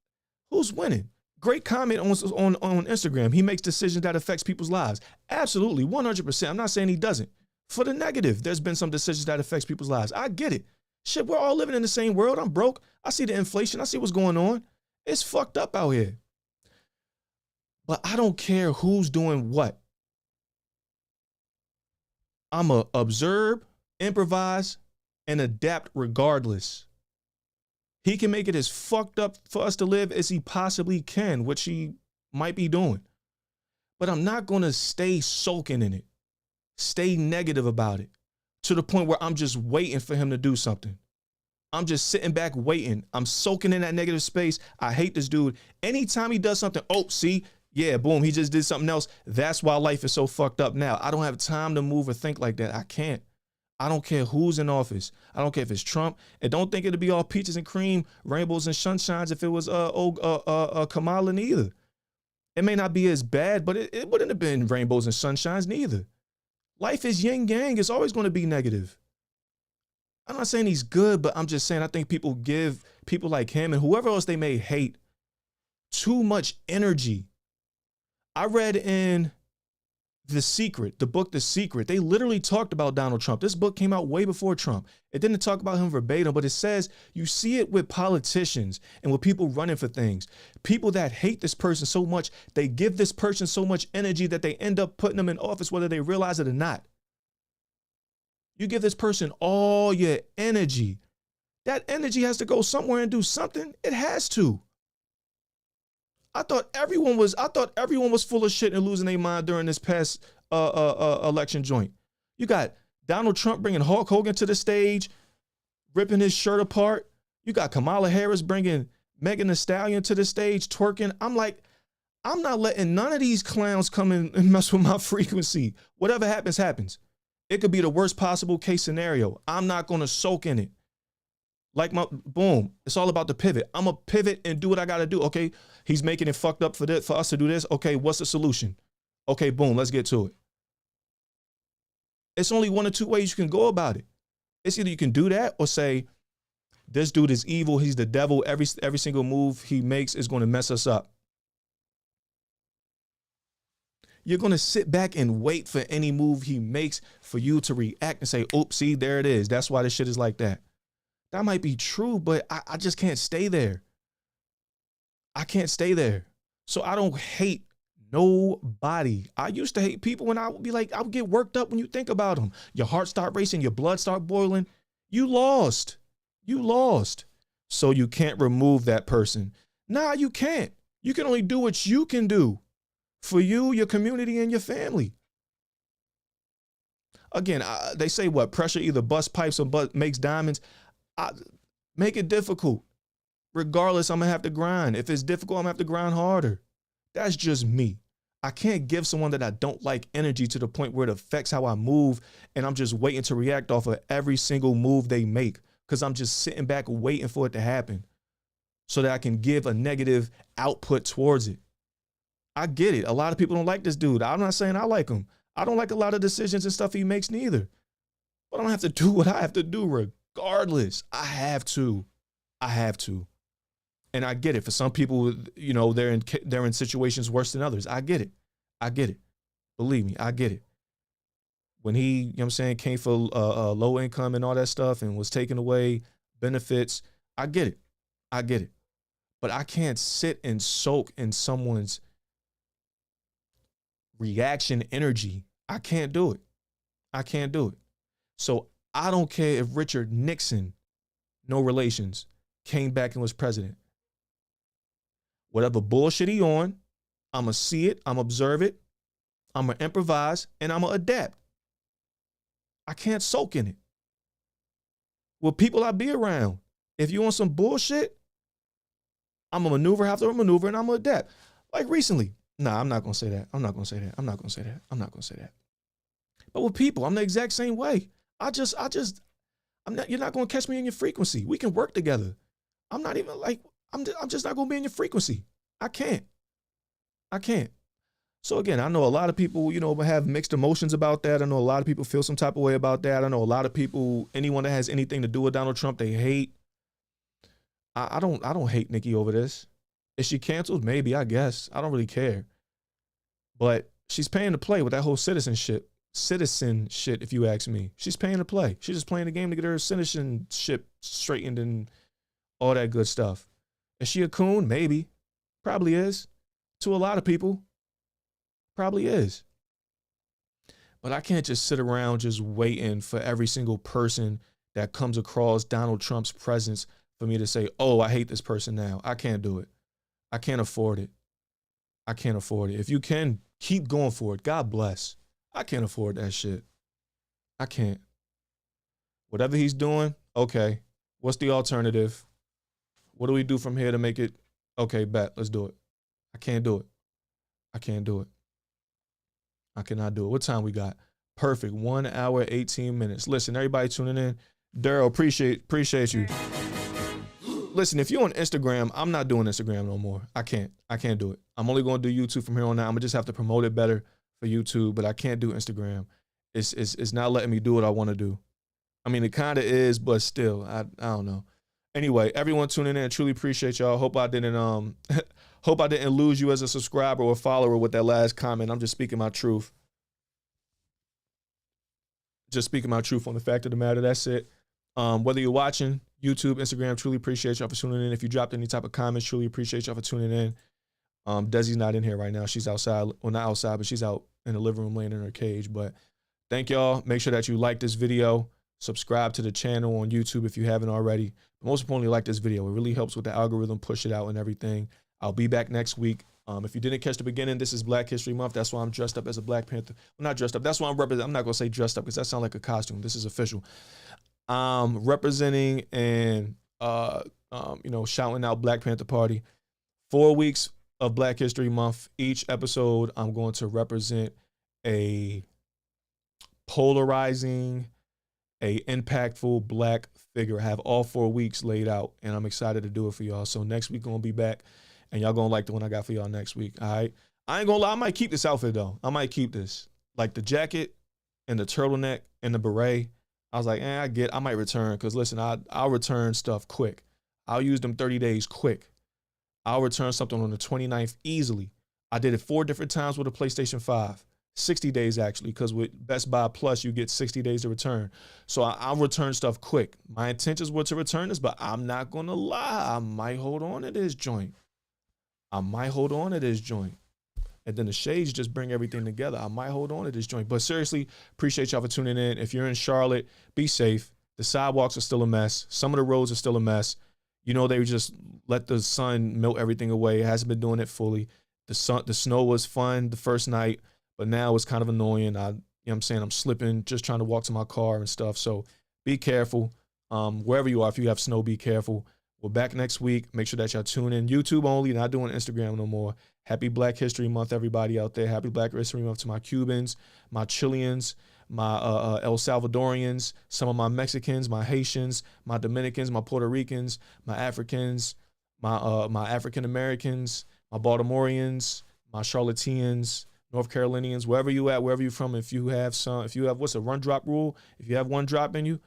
who's winning. Great comment on Instagram. He makes decisions that affects people's lives. Absolutely, 100%. I'm not saying he doesn't. For the negative, there's been some decisions that affects people's lives. I get it. Shit, we're all living in the same world. I'm broke. I see the inflation. I see what's going on. It's fucked up out here. But I don't care who's doing what. I'm going to observe, improvise, and adapt regardless. He can make it as fucked up for us to live as he possibly can, which he might be doing. But I'm not going to stay sulking in it. Stay negative about it to the point where I'm just waiting for him to do something. I'm just sitting back waiting. I'm soaking in that negative space. I hate this dude. Anytime he does something, oh, see, yeah, boom, he just did something else. That's why life is so fucked up now. I don't have time to move or think like that. I can't. I don't care who's in office. I don't care if it's Trump. And don't think it'll be all peaches and cream, rainbows and sunshines if it was Kamala neither. It may not be as bad, but it wouldn't have been rainbows and sunshines neither. Life is yin yang. It's always going to be negative. I'm not saying he's good, but I'm just saying I think people give people like him and whoever else they may hate too much energy. I read in The Secret, the book The Secret, they literally talked about Donald Trump. This book came out way before Trump. It didn't talk about him verbatim, but it says you see it with politicians and with people running for things. People that hate this person so much, they give this person so much energy that they end up putting them in office whether they realize it or not. You give this person all your energy. That energy has to go somewhere and do something. It has to. I thought everyone was full of shit and losing their mind during this past election joint. You got Donald Trump bringing Hulk Hogan to the stage, ripping his shirt apart. You got Kamala Harris bringing Megan Thee Stallion to the stage, twerking. I'm like, I'm not letting none of these clowns come in and mess with my frequency. Whatever happens, happens. It could be the worst possible case scenario. I'm not going to soak in it. Like boom, it's all about the pivot. I'm going to pivot and do what I got to do. Okay, he's making it fucked up for us to do this. Okay, what's the solution? Okay, boom, let's get to it. It's only one or two ways you can go about it. It's either you can do that or say, this dude is evil. He's the devil. Every single move he makes is going to mess us up. You're going to sit back and wait for any move he makes for you to react and say, oops, see, there it is. That's why this shit is like that. That might be true, but I just can't stay there. I can't stay there. So I don't hate nobody. I used to hate people when I would be like, I would get worked up when you think about them. Your heart start racing, your blood start boiling. You lost. You lost. So you can't remove that person. Nah, you can't. You can only do what you can do for you, your community, and your family. Again, they say what? Pressure either busts pipes or makes diamonds. Make it difficult. Regardless, I'm going to have to grind. If it's difficult, I'm going to have to grind harder. That's just me. I can't give someone that I don't like energy to the point where it affects how I move, and I'm just waiting to react off of every single move they make because I'm just sitting back waiting for it to happen so that I can give a negative output towards it. I get it. A lot of people don't like this dude. I'm not saying I like him. I don't like a lot of decisions and stuff he makes neither. But I don't have to do what I have to do regardless. I have to. And I get it. For some people, you know, they're in situations worse than others. I get it. Believe me, I get it. When he, you know what I'm saying, came for low income and all that stuff and was taking away benefits, I get it. But I can't sit and soak in someone's reaction energy. I can't do it. So I don't care if Richard Nixon, no relations, came back and was president. Whatever bullshit he on, I'm going to see it, I'm going to observe it, I'm going to improvise, and I'm going to adapt. I can't soak in it. With people I be around, if you want some bullshit, I'm going to maneuver after a maneuver, and I'm going to adapt. Like recently. Nah, I'm not going to say that. I'm not going to say that. But with people, I'm the exact same way. You're not going to catch me in your frequency. We can work together. I'm not even like, I'm just not going to be in your frequency. I can't. So again, I know a lot of people, you know, have mixed emotions about that. I know a lot of people feel some type of way about that. I know a lot of people, anyone that has anything to do with Donald Trump, they hate. I don't hate Nikki over this. Is she canceled? Maybe, I guess. I don't really care. But she's paying to play with that whole citizen shit, if you ask me. She's paying to play. She's just playing the game to get her citizenship straightened and all that good stuff. Is she a coon? Maybe. Probably is. To a lot of people. Probably is. But I can't just sit around just waiting for every single person that comes across Donald Trump's presence for me to say, oh, I hate this person now. I can't do it. I can't afford it. If you can, keep going for it. God bless. I can't afford that shit. I can't. Whatever he's doing, okay. What's the alternative? What do we do from here to make it? Okay, bet. Let's do it. I can't do it. I cannot do it. What time we got? Perfect. 1 hour, 18 minutes. Listen, everybody tuning in. Daryl, appreciate you. Listen, if you're on Instagram, I'm not doing Instagram no more. I can't do it. I'm only going to do YouTube from here on out. I'm going to just have to promote it better for YouTube, but I can't do Instagram. It's not letting me do what I want to do. I mean, it kind of is, but still, I don't know. Anyway, everyone tuning in, truly appreciate y'all. Hope I didn't lose you as a subscriber or follower with that last comment. I'm just speaking my truth. Just speaking my truth on the fact of the matter. That's it. Whether you're watching YouTube, Instagram, truly appreciate y'all for tuning in. If you dropped any type of comments, truly appreciate y'all for tuning in. Desi's not in here right now. She's outside. Well, not outside, but she's out in the living room laying in her cage. But thank y'all. Make sure that you like this video. Subscribe to the channel on YouTube if you haven't already. But most importantly, like this video. It really helps with the algorithm, push it out and everything. I'll be back next week. If you didn't catch the beginning, this is Black History Month. That's why I'm dressed up as a Black Panther. Well, not dressed up. That's why I'm representing. I'm not going to say dressed up because that sounds like a costume. This is official. Representing and, shouting out Black Panther Party. 4 weeks of Black History Month. Each episode, I'm going to represent a polarizing, a impactful black figure. I have all 4 weeks laid out, and I'm excited to do it for y'all. So next week gonna be back, and y'all gonna like the one I got for y'all next week. All right. I ain't gonna lie, I might keep this outfit though. I might keep this. Like the jacket and the turtleneck and the beret. I was like, I might return, because listen, I'll return stuff quick. I'll use them 30 days quick. I'll return something on the 29th easily. I did it 4 different times with a PlayStation 5. 60 days actually, because with Best Buy Plus, you get 60 days to return. So I'll return stuff quick. My intentions were to return this, but I'm not going to lie. I might hold on to this joint. And then the shades just bring everything together. I might hold on to this joint. But seriously, appreciate y'all for tuning in. If you're in Charlotte, be safe. The sidewalks are still a mess. Some of the roads are still a mess. You know, they just let the sun melt everything away. It hasn't been doing it fully. The snow was fun the first night, but now it's kind of annoying. You know what I'm saying? I'm slipping, just trying to walk to my car and stuff. So be careful. Wherever you are, if you have snow, be careful. We're back next week. Make sure that y'all tune in. YouTube only, not doing Instagram no more. Happy Black History Month, everybody out there. Happy Black History Month to my Cubans, my Chileans, my El Salvadorians, some of my Mexicans, my Haitians, my Dominicans, my Puerto Ricans, my Africans, my African Americans, my Baltimoreans, my Charlotteans, North Carolinians, wherever you at, wherever you from. If you have what's a run drop rule? If you have one drop in you,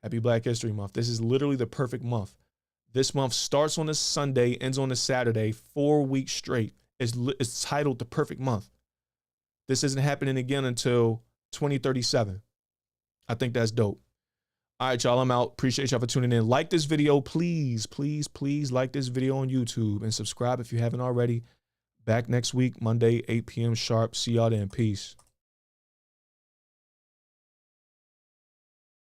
happy Black History Month. This is literally the perfect month. This month starts on a Sunday, ends on a Saturday, 4 weeks straight. It's titled The Perfect Month. This isn't happening again until 2037. I think that's dope. All right, y'all, I'm out. Appreciate y'all for tuning in. Like this video, please, please, please like this video on YouTube and subscribe if you haven't already. Back next week, Monday, 8 p.m. sharp. See y'all then. Peace.